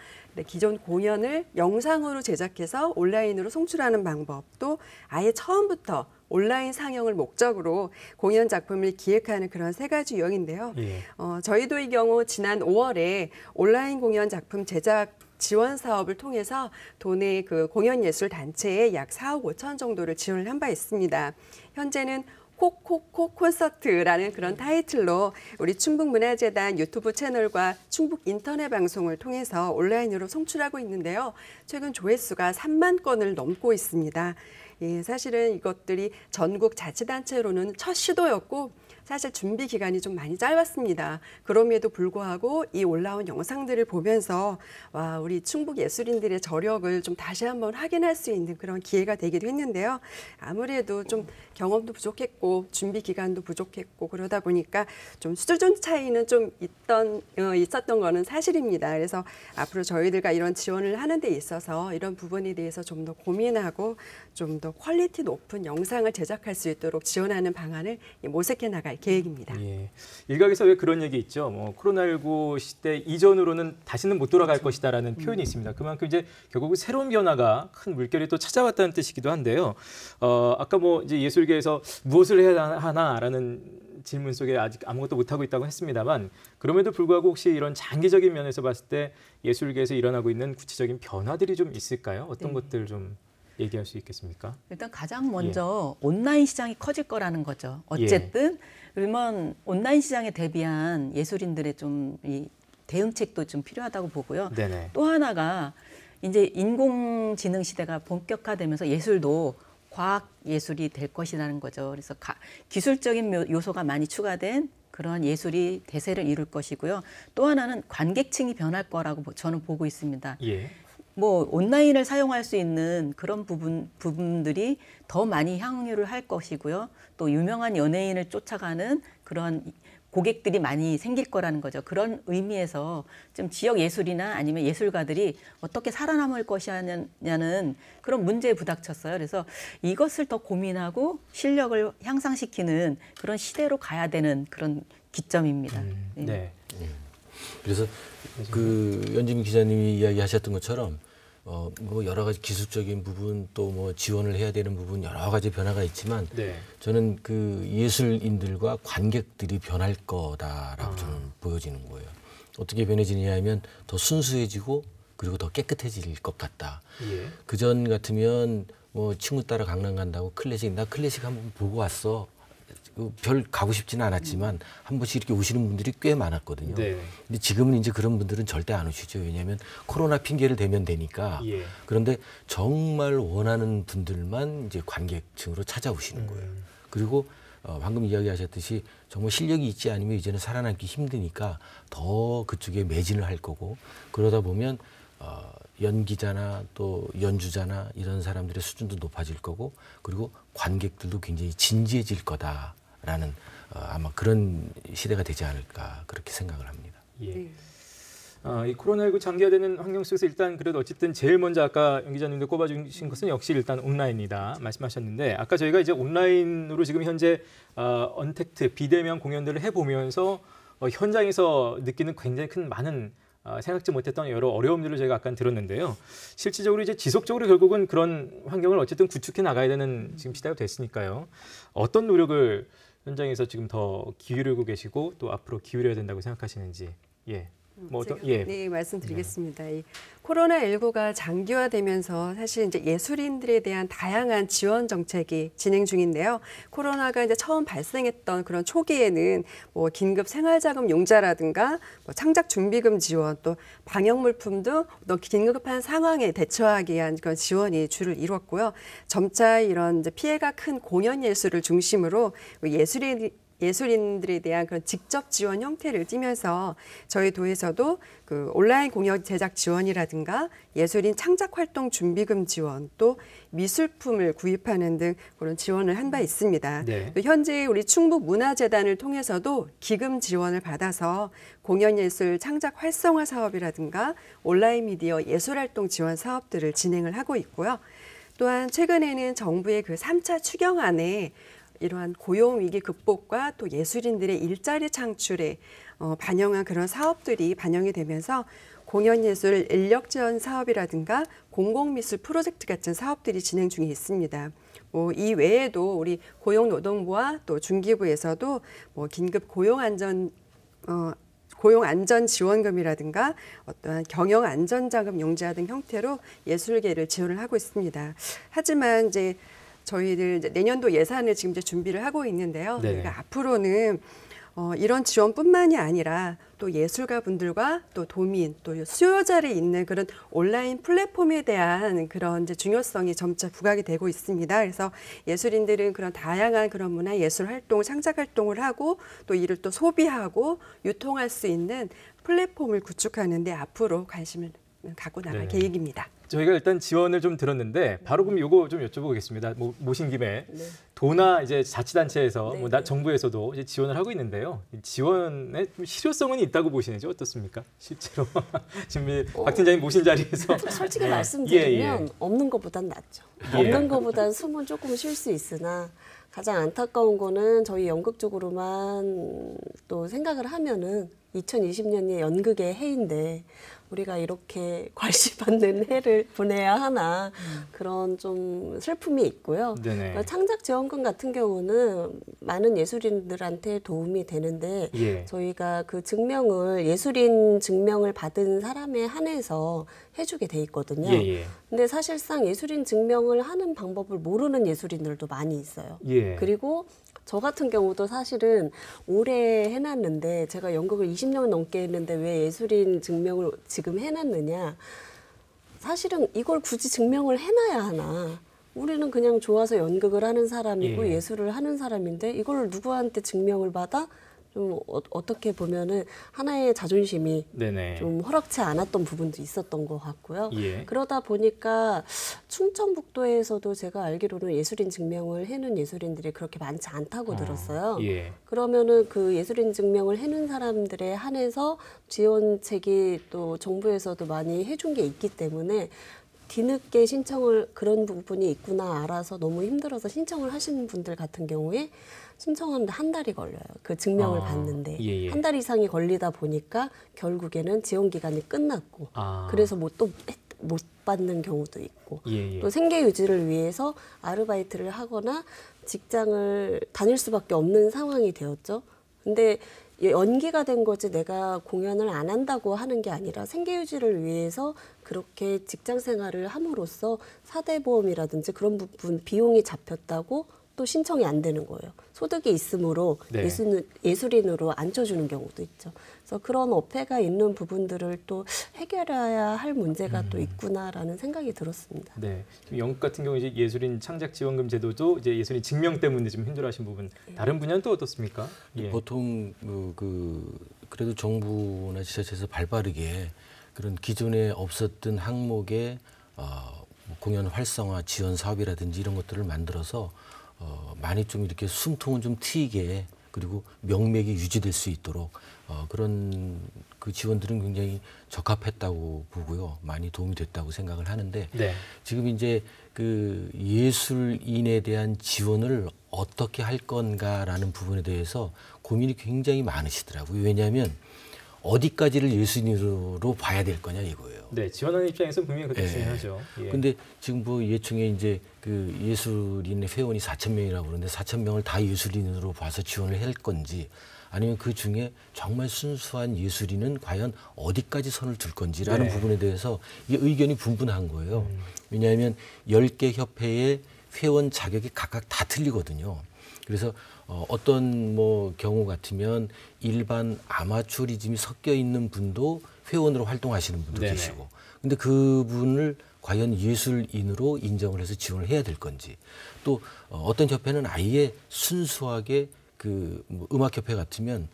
Speaker 4: 기존 공연을 영상으로 제작해서 온라인으로 송출하는 방법, 또 아예 처음부터 온라인 상영을 목적으로 공연 작품을 기획하는 그런 세 가지 유형인데요.
Speaker 1: 예.
Speaker 4: 저희도 이 경우 지난 5월에 온라인 공연 작품 제작 지원 사업을 통해서 도내 그 공연예술 단체에 약 4억 5천 정도를 지원을 한 바 있습니다. 현재는 콕콕콕 콘서트라는 그런 타이틀로 우리 충북문화재단 유튜브 채널과 충북 인터넷 방송을 통해서 온라인으로 송출하고 있는데요. 최근 조회수가 3만 건을 넘고 있습니다. 예, 사실은 이것들이 전국 자치단체로는 첫 시도였고 사실 준비 기간이 좀 많이 짧았습니다. 그럼에도 불구하고 이 올라온 영상들을 보면서 와, 우리 충북 예술인들의 저력을 좀 다시 한번 확인할 수 있는 그런 기회가 되기도 했는데요. 아무래도 좀 경험도 부족했고 준비 기간도 부족했고 그러다 보니까 좀 수준 차이는 좀 있었던 거는 사실입니다. 그래서 앞으로 저희들과 이런 지원을 하는 데 있어서 이런 부분에 대해서 좀 더 고민하고 좀 더 퀄리티 높은 영상을 제작할 수 있도록 지원하는 방안을 모색해 나갈 계획입니다.
Speaker 1: 예. 일각에서 왜 그런 얘기 있죠. 뭐 코로나19 시대 이전으로는 다시는 못 돌아갈 것이다라는 표현이 있습니다. 그만큼 이제 결국 새로운 변화가 큰 물결이 또 찾아왔다는 뜻이기도 한데요. 아까 뭐 이제 예술계에서 무엇을 해야 하나라는 질문 속에 아직 아무것도 못하고 있다고 했습니다만 그럼에도 불구하고 혹시 이런 장기적인 면에서 봤을 때 예술계에서 일어나고 있는 구체적인 변화들이 좀 있을까요? 어떤 것들 좀 얘기할 수 있겠습니까?
Speaker 2: 일단 가장 먼저 온라인 시장이 커질 거라는 거죠. 어쨌든 그러면 온라인 시장에 대비한 예술인들의 좀 이 대응책도 좀 필요하다고 보고요.
Speaker 1: 네네.
Speaker 2: 또 하나가 이제 인공지능 시대가 본격화되면서 예술도 과학 예술이 될 것이라는 거죠. 그래서 기술적인 요소가 많이 추가된 그러한 예술이 대세를 이룰 것이고요. 또 하나는 관객층이 변할 거라고 저는 보고 있습니다.
Speaker 1: 예.
Speaker 2: 뭐 온라인을 사용할 수 있는 그런 부분들이 더 많이 향유를 할 것이고요. 또 유명한 연예인을 쫓아가는 그런 고객들이 많이 생길 거라는 거죠. 그런 의미에서 좀 지역 예술이나 아니면 예술가들이 어떻게 살아남을 것이냐는 그런 문제에 부닥쳤어요. 그래서 이것을 더 고민하고 실력을 향상시키는 그런 시대로 가야 되는 그런 기점입니다.
Speaker 1: 네.
Speaker 3: 그래서 그 연진 기자님이 이야기하셨던 것처럼 뭐 여러 가지 기술적인 부분 또 뭐 지원을 해야 되는 부분 여러 가지 변화가 있지만
Speaker 1: 네.
Speaker 3: 저는 그 예술인들과 관객들이 변할 거다라고 저는 보여지는 거예요. 어떻게 변해지느냐 하면 더 순수해지고 그리고 더 깨끗해질 것 같다.
Speaker 1: 예.
Speaker 3: 그전 같으면 뭐 친구 따라 강남 간다고 나 클래식 한번 보고 왔어. 별 가고 싶지는 않았지만 한 번씩 이렇게 오시는 분들이 꽤 많았거든요.
Speaker 1: 네.
Speaker 3: 근데 지금은 이제 그런 분들은 절대 안 오시죠. 왜냐하면 코로나 핑계를 대면 되니까.
Speaker 1: 예.
Speaker 3: 그런데 정말 원하는 분들만 이제 관객층으로 찾아오시는 거예요. 그리고 방금 이야기하셨듯이 정말 실력이 있지 않으면 이제는 살아남기 힘드니까 더 그쪽에 매진을 할 거고 그러다 보면 연기자나 또 연주자나 이런 사람들의 수준도 높아질 거고 그리고 관객들도 굉장히 진지해질 거다라는 아마 그런 시대가 되지 않을까 그렇게 생각을 합니다.
Speaker 1: 예.
Speaker 4: 네.
Speaker 1: 이 코로나19 장기화되는 환경 속에서 일단 그래도 어쨌든 제일 먼저 아까 연 기자님도 꼽아주신 것은 역시 일단 온라인이다 말씀하셨는데 아까 저희가 이제 온라인으로 지금 현재 언택트 비대면 공연들을 해보면서 현장에서 느끼는 굉장히 큰 많은 생각지 못했던 여러 어려움들을 저희가 아까 들었는데요. 실질적으로 이제 지속적으로 결국은 그런 환경을 어쨌든 구축해 나가야 되는 지금 시대가 됐으니까요. 어떤 노력을 현장에서 지금 더 기울이고 계시고 또 앞으로 기울여야 된다고 생각하시는지. 예. 뭐 어떤
Speaker 4: 네, 말씀드리겠습니다. 이 코로나19가 장기화되면서 사실 이제 예술인들에 대한 다양한 지원 정책이 진행 중인데요. 코로나가 이제 처음 발생했던 그런 초기에는 뭐 긴급 생활자금 용자라든가 뭐 창작 준비금 지원 또 방역 물품 등 또 긴급한 상황에 대처하기 위한 그런 지원이 주를 이뤘고요. 점차 이런 이제 피해가 큰 공연 예술을 중심으로 예술인들에 대한 그런 직접 지원 형태를 띠면서 저희 도에서도 그 온라인 공연 제작 지원이라든가 예술인 창작 활동 준비금 지원 또 미술품을 구입하는 등 그런 지원을 한 바 있습니다.
Speaker 1: 네.
Speaker 4: 또 현재 우리 충북문화재단을 통해서도 기금 지원을 받아서 공연예술 창작 활성화 사업이라든가 온라인 미디어 예술활동 지원 사업들을 진행을 하고 있고요. 또한 최근에는 정부의 그 3차 추경안에 이러한 고용 위기 극복과 또 예술인들의 일자리 창출에 반영한 그런 사업들이 반영이 되면서 공연예술 인력 지원 사업이라든가 공공미술 프로젝트 같은 사업들이 진행 중에 있습니다. 뭐 이 외에도 우리 고용노동부와 또 중기부에서도 뭐 긴급 고용안전 지원금이라든가 어떠한 경영안전자금 용자 등 형태로 예술계를 지원을 하고 있습니다. 하지만 이제 저희들 이제 내년도 예산을 지금 이제 준비를 하고 있는데요.
Speaker 1: 네.
Speaker 4: 그러니까 앞으로는 이런 지원뿐만이 아니라 또 예술가 분들과 또 도민, 또 수요자를 잇는 그런 온라인 플랫폼에 대한 그런 이제 중요성이 점차 부각이 되고 있습니다. 그래서 예술인들은 그런 다양한 그런 문화 예술 활동, 창작 활동을 하고 또 이를 또 소비하고 유통할 수 있는 플랫폼을 구축하는 데 앞으로 관심을 갖고 나갈 계획입니다.
Speaker 1: 저희가 일단 지원을 좀 들었는데 바로 그럼 요거 좀 여쭤보겠습니다. 모신 김에 도나 이제 자치단체에서 뭐 정부에서도 이제 지원을 하고 있는데요. 이 지원의 좀 실효성은 있다고 보시는지 어떻습니까? 실제로 지금 박 팀장님 모신 자리에서
Speaker 5: 솔직히 말씀드리면
Speaker 1: 예.
Speaker 5: 없는 것보단 낫죠.
Speaker 1: 예.
Speaker 5: 없는 것보단 숨은 조금 쉴 수 있으나 가장 안타까운 거는 저희 연극 쪽으로만 또 생각을 하면은 2020년이 연극의 해인데 우리가 이렇게 괄시받는 해를 보내야 하나 그런 좀 슬픔이 있고요. 그러니까 창작 지원금 같은 경우는 많은 예술인들한테 도움이 되는데
Speaker 1: 예.
Speaker 5: 저희가 그 증명을 예술인 증명을 받은 사람에 한해서 해주게 돼 있거든요.
Speaker 1: 예.
Speaker 5: 근데 사실상 예술인 증명을 하는 방법을 모르는 예술인들도 많이 있어요.
Speaker 1: 예.
Speaker 5: 그리고 저 같은 경우도 사실은 오래 해놨는데 제가 연극을 20년 넘게 했는데 왜 예술인 증명을 지금 해놨느냐. 사실은 이걸 굳이 증명을 해놔야 하나. 우리는 그냥 좋아서 연극을 하는 사람이고
Speaker 1: 예.
Speaker 5: 예술을 하는 사람인데 이걸 누구한테 증명을 받아 좀 어떻게 보면은 하나의 자존심이
Speaker 1: 네네.
Speaker 5: 좀 허락치 않았던 부분도 있었던 것 같고요.
Speaker 1: 예.
Speaker 5: 그러다 보니까 충청북도에서도 제가 알기로는 예술인 증명을 해놓은 예술인들이 그렇게 많지 않다고 들었어요.
Speaker 1: 예.
Speaker 5: 그러면은 그 예술인 증명을 해놓은 사람들에 한해서 지원책이 또 정부에서도 많이 해준 게 있기 때문에 뒤늦게 신청을 그런 부분이 있구나 알아서 너무 힘들어서 신청을 하시는 분들 같은 경우에 신청하는데 한 달이 걸려요. 그 증명을 받는데
Speaker 1: 예, 예.
Speaker 5: 한 달 이상이 걸리다 보니까 결국에는 지원 기간이 끝났고
Speaker 1: 아.
Speaker 5: 그래서 뭐 또 못 받는 경우도 있고
Speaker 1: 예, 예.
Speaker 5: 또 생계 유지를 위해서 아르바이트를 하거나 직장을 다닐 수밖에 없는 상황이 되었죠. 근데 연기가 된 거지 내가 공연을 안 한다고 하는 게 아니라 생계 유지를 위해서 그렇게 직장 생활을 함으로써 사대보험이라든지 그런 부분 비용이 잡혔다고 또 신청이 안 되는 거예요. 소득이 있으므로
Speaker 1: 네.
Speaker 5: 예술인으로 앉혀주는 경우도 있죠. 그래서 그런 어폐가 있는 부분들을 또 해결해야 할 문제가 또 있구나라는 생각이 들었습니다.
Speaker 1: 네. 지금 영국 같은 경우 이제 예술인 창작 지원금 제도도 이제 예술인 증명 때문에 좀 힘들어하신 부분. 다른 분야는 또 어떻습니까? 예.
Speaker 3: 보통 그래도 정부나 지자체에서 발빠르게 그런 기존에 없었던 항목의 공연 활성화 지원 사업이라든지 이런 것들을 만들어서 많이 좀 이렇게 숨통은 좀 트이게 그리고 명맥이 유지될 수 있도록 그런 그 지원들은 굉장히 적합했다고 보고요. 많이 도움이 됐다고 생각을 하는데
Speaker 1: 네.
Speaker 3: 지금 이제 그 예술인에 대한 지원을 어떻게 할 건가라는 부분에 대해서 고민이 굉장히 많으시더라고요. 왜냐하면 어디까지를 예술인으로 봐야 될 거냐 이거예요.
Speaker 1: 네, 지원하는 입장에서 분명히 그것도
Speaker 3: 예.
Speaker 1: 중요하죠. 예.
Speaker 3: 근데 지금 뭐 예총에 이제 그 예술인의 회원이 4,000명이라고 그러는데 4,000명을 다 예술인으로 봐서 지원을 할 건지 아니면 그 중에 정말 순수한 예술인은 과연 어디까지 선을 둘 건지라는
Speaker 1: 네.
Speaker 3: 부분에 대해서 이 의견이 분분한 거예요. 왜냐하면 10개 협회의 회원 자격이 각각 다 틀리거든요. 그래서 어떤 뭐 경우 같으면 일반 아마추어리즘이 섞여 있는 분도 회원으로 활동하시는 분도
Speaker 1: 네네.
Speaker 3: 계시고 근데 그분을 과연 예술인으로 인정을 해서 지원을 해야 될 건지 또 어떤 협회는 아예 순수하게 뭐 음악협회 같으면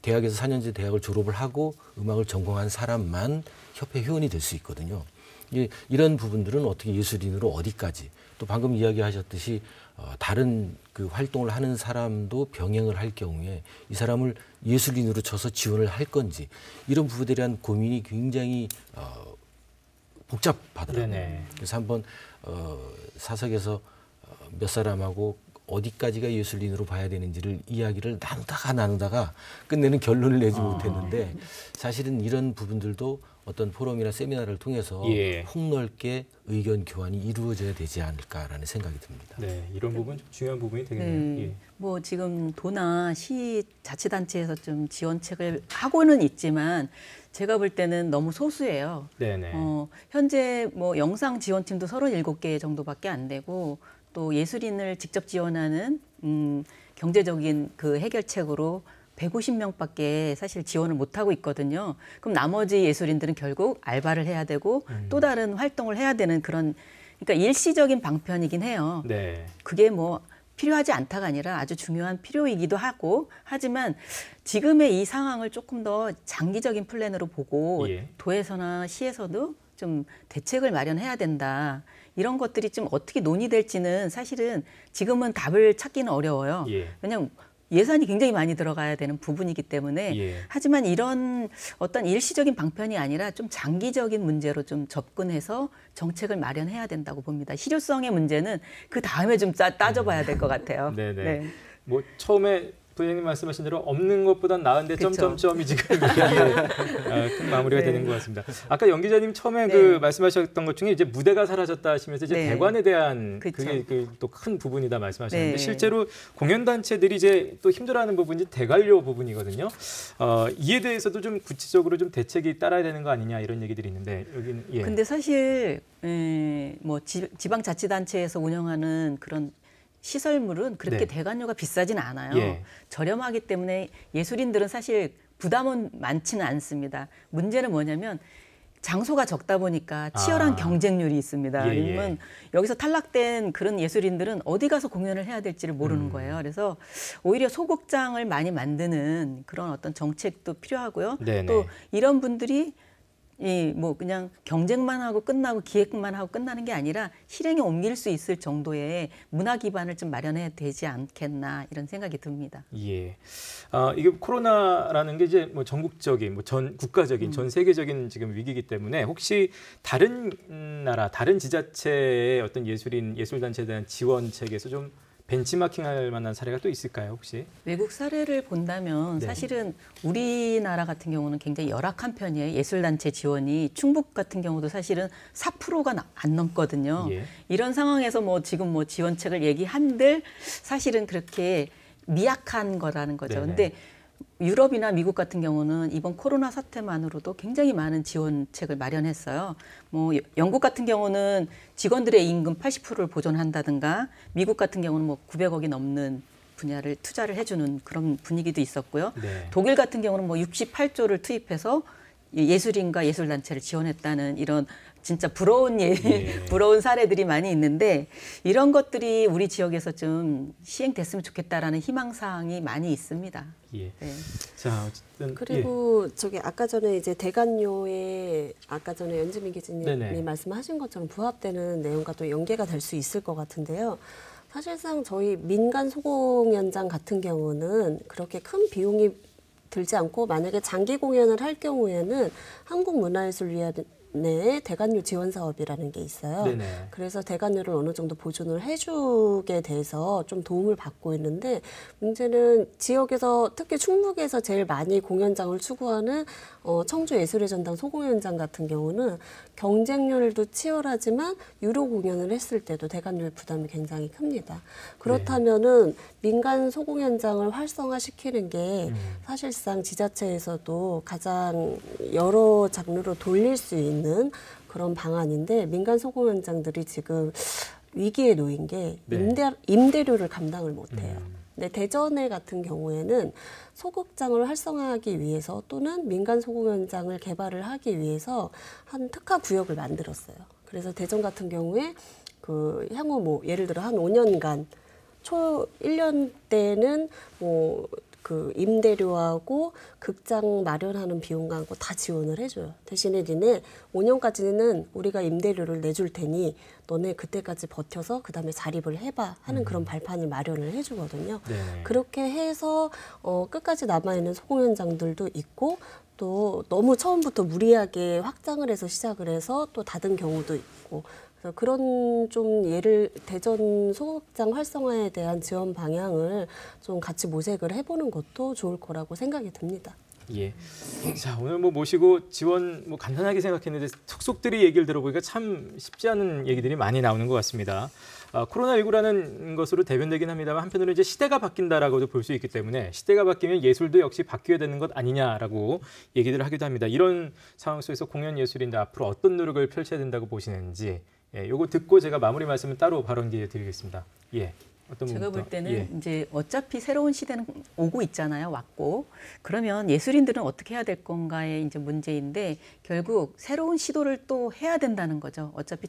Speaker 3: 대학에서 4년제 대학을 졸업을 하고 음악을 전공한 사람만 협회 회원이 될 수 있거든요. 이런 부분들은 어떻게 예술인으로 어디까지 또 방금 이야기하셨듯이 다른 그 활동을 하는 사람도 병행을 할 경우에 이 사람을 예술인으로 쳐서 지원을 할 건지 이런 부분에 대한 고민이 굉장히 복잡하더라고요.
Speaker 1: 네네.
Speaker 3: 그래서 한번 사석에서 몇 사람하고 어디까지가 예술인으로 봐야 되는지를 이야기를 나누다가 끝내는 결론을 내지 못했는데 사실은 이런 부분들도 어떤 포럼이나 세미나를 통해서
Speaker 1: 예.
Speaker 3: 폭넓게 의견 교환이 이루어져야 되지 않을까라는 생각이 듭니다.
Speaker 1: 네, 이런 부분 좀 중요한 부분이 되겠네요. 예.
Speaker 2: 뭐 지금 도나 시 자치단체에서 좀 지원책을 하고는 있지만 제가 볼 때는 너무 소수예요.
Speaker 1: 네네.
Speaker 2: 현재 뭐 영상 지원팀도 37개 정도밖에 안 되고 또 예술인을 직접 지원하는 경제적인 그 해결책으로 150명밖에 사실 지원을 못하고 있거든요. 그럼 나머지 예술인들은 결국 알바를 해야 되고 또 다른 활동을 해야 되는 그런 그러니까 일시적인 방편이긴 해요.
Speaker 1: 네.
Speaker 2: 그게 뭐 필요하지 않다가 아니라 아주 중요한 필요이기도 하고 하지만 지금의 이 상황을 조금 더 장기적인 플랜으로 보고
Speaker 1: 예. 도에서나
Speaker 2: 시에서도 좀 대책을 마련해야 된다. 이런 것들이 좀 어떻게 논의될지는 사실은 지금은 답을 찾기는 어려워요.
Speaker 1: 예.
Speaker 2: 왜냐하면 예산이 굉장히 많이 들어가야 되는 부분이기 때문에
Speaker 1: 예.
Speaker 2: 하지만 이런 어떤 일시적인 방편이 아니라 좀 장기적인 문제로 좀 접근해서 정책을 마련해야 된다고 봅니다. 실효성의 문제는 그 다음에 좀 따져봐야 될 것 같아요.
Speaker 1: 네네.
Speaker 2: 네.
Speaker 1: 뭐 처음에 부장님 말씀하신 대로 없는 것보단 나은데
Speaker 2: 그쵸.
Speaker 1: 점점점이 지금 큰 마무리가
Speaker 2: 네.
Speaker 1: 되는 것 같습니다. 아까 연 기자님 처음에
Speaker 2: 네.
Speaker 1: 그 말씀하셨던 것 중에 이제 무대가 사라졌다 하시면서 이제
Speaker 2: 네.
Speaker 1: 대관에 대한
Speaker 2: 그쵸.
Speaker 1: 그게 또 큰 부분이다 말씀하셨는데
Speaker 2: 네.
Speaker 1: 실제로 공연 단체들이 이제 또 힘들어하는 부분이 대관료 부분이거든요. 이에 대해서도 좀 구체적으로 좀 대책이 따라야 되는 거 아니냐 이런 얘기들이 있는데 여기는 예.
Speaker 2: 근데 사실 뭐 지방자치단체에서 운영하는 그런 시설물은 그렇게
Speaker 1: 네.
Speaker 2: 대관료가 비싸진 않아요.
Speaker 1: 예.
Speaker 2: 저렴하기 때문에 예술인들은 사실 부담은 많지는 않습니다. 문제는 뭐냐면 장소가 적다 보니까 치열한 경쟁률이 있습니다.
Speaker 1: 예, 예.
Speaker 2: 왜냐면 여기서 탈락된 그런 예술인들은 어디 가서 공연을 해야 될지를 모르는 거예요. 그래서 오히려 소극장을 많이 만드는 그런 어떤 정책도 필요하고요.
Speaker 1: 네네.
Speaker 2: 또 이런 분들이 뭐 그냥 경쟁만 하고 끝나고 기획만 하고 끝나는 게 아니라 실행에 옮길 수 있을 정도의 문화 기반을 좀 마련해야 되지 않겠나 이런 생각이 듭니다.
Speaker 1: 예. 이게 코로나라는 게 이제 뭐 전국적인, 뭐 전 국가적인, 전 세계적인 지금 위기이기 때문에 혹시 다른 나라, 다른 지자체의 어떤 예술단체에 대한 지원책에서 좀 벤치마킹할 만한 사례가 또 있을까요, 혹시?
Speaker 2: 외국 사례를 본다면
Speaker 1: 네.
Speaker 2: 사실은 우리나라 같은 경우는 굉장히 열악한 편이에요. 예술단체 지원이 충북 같은 경우도 사실은 4%가 안 넘거든요.
Speaker 1: 예.
Speaker 2: 이런 상황에서 뭐 지금 뭐 지원책을 얘기한들 사실은 그렇게 미약한 거라는 거죠.
Speaker 1: 네네.
Speaker 2: 근데 유럽이나 미국 같은 경우는 이번 코로나 사태만으로도 굉장히 많은 지원책을 마련했어요. 뭐 영국 같은 경우는 직원들의 임금 80%를 보존한다든가 미국 같은 경우는 뭐 900억이 넘는 분야를 투자를 해주는 그런 분위기도 있었고요.
Speaker 1: 네.
Speaker 2: 독일 같은 경우는 뭐 68조를 투입해서 예술인과 예술단체를 지원했다는 이런 진짜 부러운 부러운 사례들이 많이 있는데 이런 것들이 우리 지역에서 좀 시행됐으면 좋겠다라는 희망사항이 많이 있습니다.
Speaker 1: 예.
Speaker 2: 네.
Speaker 1: 자, 어쨌든
Speaker 5: 그리고 저기 아까 전에 이제 대관료에 아까 전에 연지민 기자님이
Speaker 1: 네네.
Speaker 5: 말씀하신 것처럼 부합되는 내용과 또 연계가 될 수 있을 것 같은데요. 사실상 저희 민간 소공연장 같은 경우는 그렇게 큰 비용이 들지 않고 만약에 장기 공연을 할 경우에는 한국문화예술위원회의 대관료 지원 사업이라는 게 있어요.
Speaker 1: 네네.
Speaker 5: 그래서 대관료를 어느 정도 보존을 해주게 돼서 좀 도움을 받고 있는데 문제는 지역에서 특히 충북에서 제일 많이 공연장을 추구하는 청주 예술의 전당 소공연장 같은 경우는 경쟁률도 치열하지만 유료 공연을 했을 때도 대관료 부담이 굉장히 큽니다. 그렇다면은 민간 소공연장을 활성화시키는 게 사실상 지자체에서도 가장 여러 장르로 돌릴 수 있는 그런 방안인데 민간 소공연장들이 지금 위기에 놓인 게 임대료를 감당을 못해요. 근데 대전에 같은 경우에는 소극장을 활성화하기 위해서 또는 민간 소공연장을 개발을 하기 위해서 한 특화 구역을 만들었어요. 그래서 대전 같은 경우에 그 향후 뭐 예를 들어 한 5년간 초 1년 때는 뭐 그 임대료하고 극장 마련하는 비용하고 다 지원을 해줘요. 대신에 니네 5년까지는 우리가 임대료를 내줄 테니 너네 그때까지 버텨서 그다음에 자립을 해봐 하는 그런 발판을 마련을 해주거든요.
Speaker 1: 네네.
Speaker 5: 그렇게 해서 끝까지 남아있는 소공연장들도 있고 또 너무 처음부터 무리하게 확장을 해서 시작을 해서 또 닫은 경우도 있고 그래서 그런 좀 대전 소극장 활성화에 대한 지원 방향을 좀 같이 모색을 해보는 것도 좋을 거라고 생각이 듭니다.
Speaker 1: 예. 자, 오늘 뭐 모시고 지원 뭐 간단하게 생각했는데 속속들이 얘기를 들어보니까 참 쉽지 않은 얘기들이 많이 나오는 것 같습니다. 코로나19라는 것으로 대변되긴 합니다만 한편으로 이제 시대가 바뀐다라고도 볼 수 있기 때문에 시대가 바뀌면 예술도 역시 바뀌어야 되는 것 아니냐라고 얘기를 하기도 합니다. 이런 상황 속에서 공연 예술인들 앞으로 어떤 노력을 펼쳐야 된다고 보시는지 요거 듣고 제가 마무리 말씀을 따로 발언 기회 드리겠습니다. 예. 어떤
Speaker 2: 제가 볼
Speaker 1: 분부터?
Speaker 2: 때는
Speaker 1: 예.
Speaker 2: 이제 어차피 새로운 시대는 오고 있잖아요. 왔고. 그러면 예술인들은 어떻게 해야 될 건가의 이제 문제인데 결국 새로운 시도를 또 해야 된다는 거죠. 어차피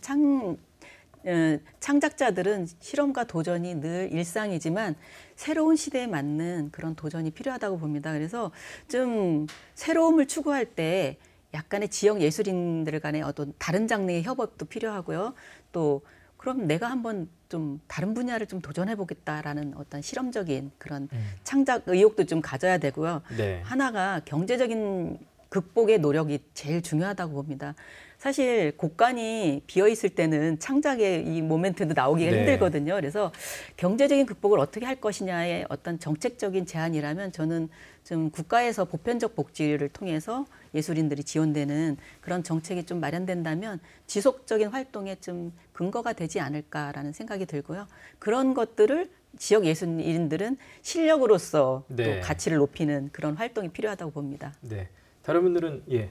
Speaker 2: 창작자들은 실험과 도전이 늘 일상이지만 새로운 시대에 맞는 그런 도전이 필요하다고 봅니다. 그래서 좀 새로움을 추구할 때 약간의 지역 예술인들 간의 어떤 다른 장르의 협업도 필요하고요. 또 그럼 내가 한번 좀 다른 분야를 좀 도전해 보겠다라는 어떤 실험적인 그런 창작 의욕도 좀 가져야 되고요.
Speaker 1: 네.
Speaker 2: 하나가 경제적인 극복의 노력이 제일 중요하다고 봅니다. 사실 곡간이 비어 있을 때는 창작의 이 모멘트도 나오기가
Speaker 1: 네.
Speaker 2: 힘들거든요. 그래서 경제적인 극복을 어떻게 할 것이냐의 어떤 정책적인 제안이라면 저는 좀 국가에서 보편적 복지를 통해서 예술인들이 지원되는 그런 정책이 좀 마련된다면 지속적인 활동에 좀 근거가 되지 않을까라는 생각이 들고요. 그런 것들을 지역 예술인들은 실력으로서
Speaker 1: 네.
Speaker 2: 또 가치를 높이는 그런 활동이 필요하다고 봅니다.
Speaker 1: 네. 다른 분들은 예.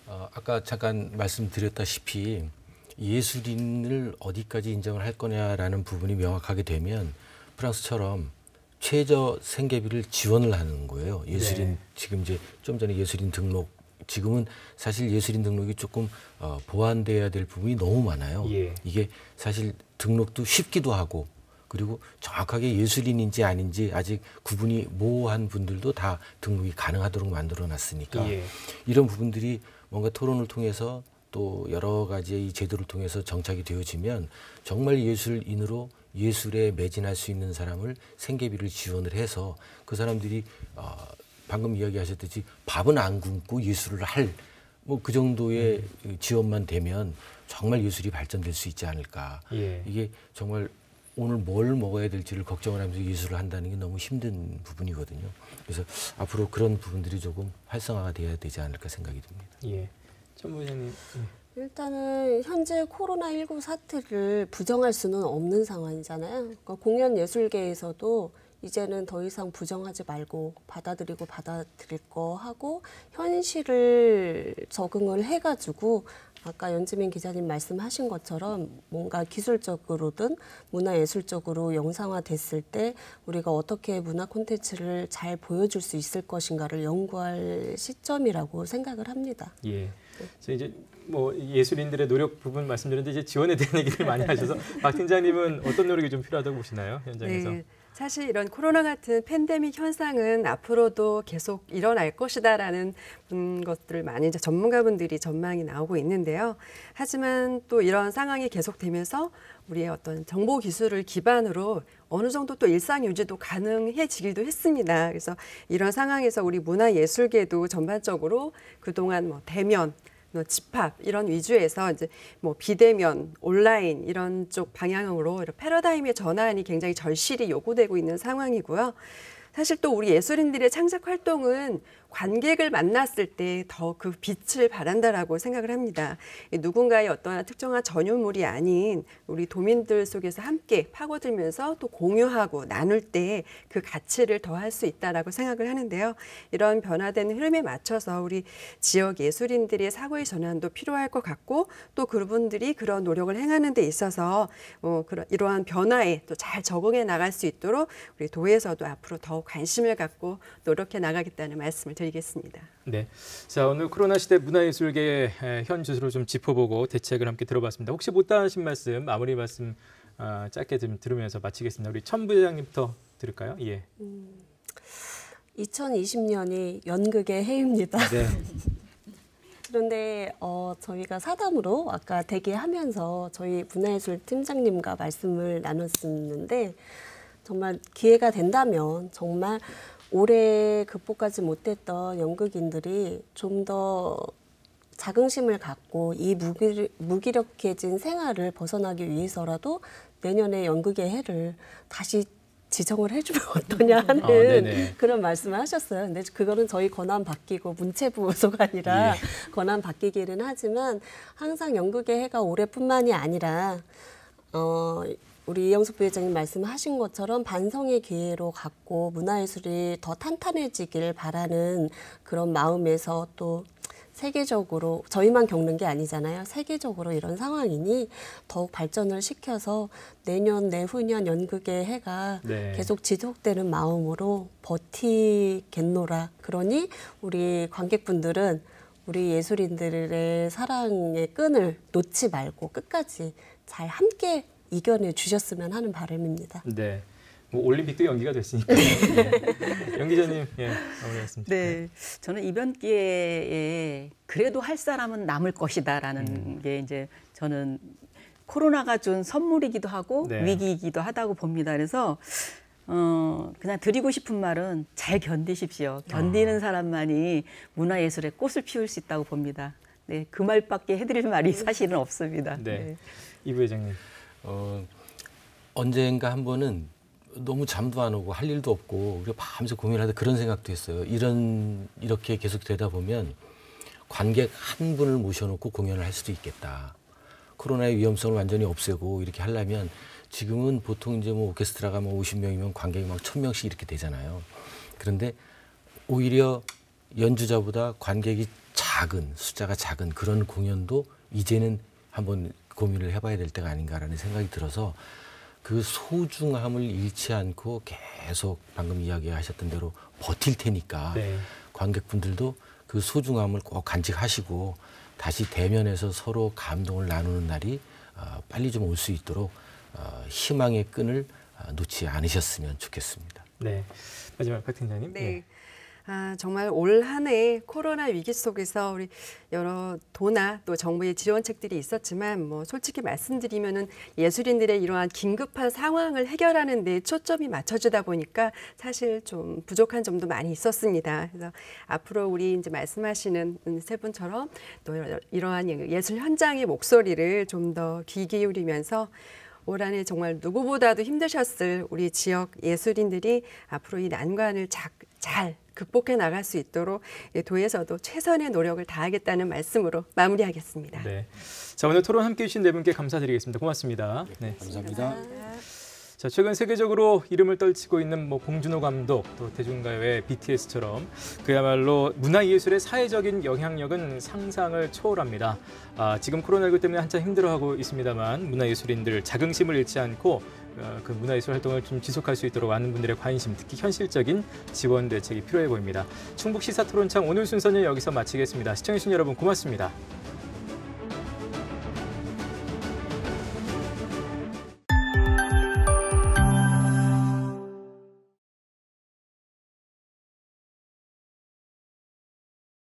Speaker 3: 아까 잠깐 말씀드렸다시피 예술인을 어디까지 인정을 할 거냐라는 부분이 명확하게 되면 프랑스처럼 최저 생계비를 지원을 하는 거예요. 예술인
Speaker 1: 네.
Speaker 3: 지금 이제 좀 전에 예술인 등록 지금은 사실 예술인 등록이 조금 보완돼야 될 부분이 너무 많아요.
Speaker 1: 예.
Speaker 3: 이게 사실 등록도 쉽기도 하고 그리고 정확하게 예술인인지 아닌지 아직 구분이 모호한 분들도 다 등록이 가능하도록 만들어놨으니까
Speaker 1: 예.
Speaker 3: 이런 부분들이 뭔가 토론을 통해서 또 여러 가지의 이 제도를 통해서 정착이 되어지면 정말 예술인으로 예술에 매진할 수 있는 사람을 생계비를 지원을 해서 그 사람들이 방금 이야기하셨듯이 밥은 안 굶고 예술을 할 뭐 그 정도의 지원만 되면 정말 예술이 발전될 수 있지 않을까.
Speaker 1: 예.
Speaker 3: 이게 정말 오늘 뭘 먹어야 될지를 걱정을 하면서 예술을 한다는 게 너무 힘든 부분이거든요. 그래서 앞으로 그런 부분들이 조금 활성화가 돼야 되지 않을까 생각이 듭니다.
Speaker 1: 예. 전 부장님.
Speaker 5: 일단은 현재 코로나19 사태를 부정할 수는 없는 상황이잖아요. 그러니까 공연 예술계에서도 이제는 더 이상 부정하지 말고 받아들일 거 하고 현실을 적응을 해가지고 아까 연지민 기자님 말씀하신 것처럼 뭔가 기술적으로든 문화예술적으로 영상화됐을 때 우리가 어떻게 문화 콘텐츠를 잘 보여줄 수 있을 것인가를 연구할 시점이라고 생각을 합니다.
Speaker 1: 예. 그래서 이제 뭐 예술인들의 노력 부분 말씀드렸는데 이제 지원에 대한 얘기를 많이 하셔서 박 팀장님은 어떤 노력이 좀 필요하다고 보시나요, 현장에서?
Speaker 4: 네, 사실 이런 코로나 같은 팬데믹 현상은 앞으로도 계속 일어날 것이다라는 것들을 많이 이제 전문가분들이 전망이 나오고 있는데요. 하지만 또 이런 상황이 계속되면서 우리의 어떤 정보 기술을 기반으로 어느 정도 또 일상 유지도 가능해지기도 했습니다. 그래서 이런 상황에서 우리 문화예술계도 전반적으로 그동안 뭐 대면 집합 이런 위주에서 이제 뭐 비대면, 온라인 이런 쪽 방향으로 이런 패러다임의 전환이 굉장히 절실히 요구되고 있는 상황이고요. 사실 또 우리 예술인들의 창작 활동은 관객을 만났을 때 더 그 빛을 발한다라고 생각을 합니다. 누군가의 어떠한 특정한 전유물이 아닌 우리 도민들 속에서 함께 파고들면서 또 공유하고 나눌 때 그 가치를 더할 수 있다라고 생각을 하는데요. 이런 변화되는 흐름에 맞춰서 우리 지역 예술인들의 사고의 전환도 필요할 것 같고 또 그분들이 그런 노력을 행하는 데 있어서 이러한 변화에 또 잘 적응해 나갈 수 있도록 우리 도에서도 앞으로 더욱 관심을 갖고 노력해 나가겠다는 말씀을 드리겠습니다.
Speaker 1: 네. 자, 오늘 코로나 시대 문화예술계의 현 주소를 좀 짚어보고 대책을 함께 들어봤습니다. 혹시 못다 하신 말씀, 마무리 말씀 짧게 좀 들으면서 마치겠습니다. 우리 천 부장님부터 들을까요? 예.
Speaker 5: 2020년이 연극의 해입니다.
Speaker 1: 네.
Speaker 5: 그런데 저희가 사담으로 아까 대기하면서 저희 문화예술 팀장님과 말씀을 나눴었는데 정말 기회가 된다면 정말 올해 극복하지 못했던 연극인들이 좀 더 자긍심을 갖고 이 무기력해진 생활을 벗어나기 위해서라도 내년에 연극의 해를 다시 지정을 해주면 어떠냐 하는 그런 말씀을 하셨어요. 근데 그거는 저희 권한 바뀌고 문체부 소가 아니라 권한 바뀌기는 하지만 항상 연극의 해가 올해뿐만이 아니라 우리 이영숙 부회장님 말씀하신 것처럼 반성의 기회로 갖고 문화예술이 더 탄탄해지길 바라는 그런 마음에서 또 세계적으로 저희만 겪는 게 아니잖아요. 세계적으로 이런 상황이니 더욱 발전을 시켜서 내년, 내후년 연극의 해가 계속 지속되는 마음으로 버티겠노라. 그러니 우리 관객분들은 우리 예술인들의 사랑의 끈을 놓지 말고 끝까지 잘 함께 이겨내 주셨으면 하는 바람입니다.
Speaker 1: 네. 뭐 올림픽도 연기가 됐으니까. 네. 연 기자님, 마무리 말씀 드릴까요?
Speaker 2: 네, 저는 이번 기회에 그래도 할 사람은 남을 것이다라는 게 이제 저는 코로나가 준 선물이기도 하고 위기이기도 하다고 봅니다. 그래서 그냥 드리고 싶은 말은 잘 견디십시오. 견디는 사람만이 문화예술의 꽃을 피울 수 있다고 봅니다. 네, 그 말밖에 해드릴 말이 사실은 없습니다.
Speaker 1: 네, 이 부회장님.
Speaker 3: 언젠가 한 번은 너무 잠도 안 오고 할 일도 없고 그리고 밤새 고민하다 그런 생각도 했어요. 이렇게 계속 되다 보면 관객 한 분을 모셔놓고 공연을 할 수도 있겠다. 코로나의 위험성을 완전히 없애고 이렇게 하려면 지금은 보통 이제 뭐 오케스트라가 뭐 50명이면 관객이 막 1000명씩 이렇게 되잖아요. 그런데 오히려 연주자보다 관객이 숫자가 작은 그런 공연도 이제는 한번 고민을 해봐야 될 때가 아닌가라는 생각이 들어서 그 소중함을 잃지 않고 계속 방금 이야기하셨던 대로 버틸 테니까 관객분들도 그 소중함을 꼭 간직하시고 다시 대면해서 서로 감동을 나누는 날이 빨리 좀 올 수 있도록 희망의 끈을 놓지 않으셨으면 좋겠습니다.
Speaker 1: 네. 마지막 박 팀장님.
Speaker 4: 네. 정말 올 한 해 코로나 위기 속에서 우리 여러 도나 또 정부의 지원책들이 있었지만 뭐 솔직히 말씀드리면은 예술인들의 이러한 긴급한 상황을 해결하는 데 초점이 맞춰지다 보니까 사실 좀 부족한 점도 많이 있었습니다. 그래서 앞으로 우리 이제 말씀하시는 세 분처럼 또 이러한 예술 현장의 목소리를 좀 더 귀 기울이면서 올 한 해 정말 누구보다도 힘드셨을 우리 지역 예술인들이 앞으로 이 난관을 잘 극복해 나갈 수 있도록 도에서도 최선의 노력을 다하겠다는 말씀으로 마무리하겠습니다.
Speaker 1: 네. 자, 오늘 토론 함께해 주신 네 분께 감사드리겠습니다. 고맙습니다. 네.
Speaker 3: 감사합니다.
Speaker 1: 자, 최근 세계적으로 이름을 떨치고 있는 봉준호 감독, 또 대중가요의 BTS처럼 그야말로 문화예술의 사회적인 영향력은 상상을 초월합니다. 지금 코로나19 때문에 한참 힘들어하고 있습니다만 문화예술인들 자긍심을 잃지 않고 그 문화예술 활동을 좀 지속할 수 있도록 많은 분들의 관심, 특히 현실적인 지원 대책이 필요해 보입니다. 충북 시사토론창 오늘 순서는 여기서 마치겠습니다. 시청해주신 여러분 고맙습니다.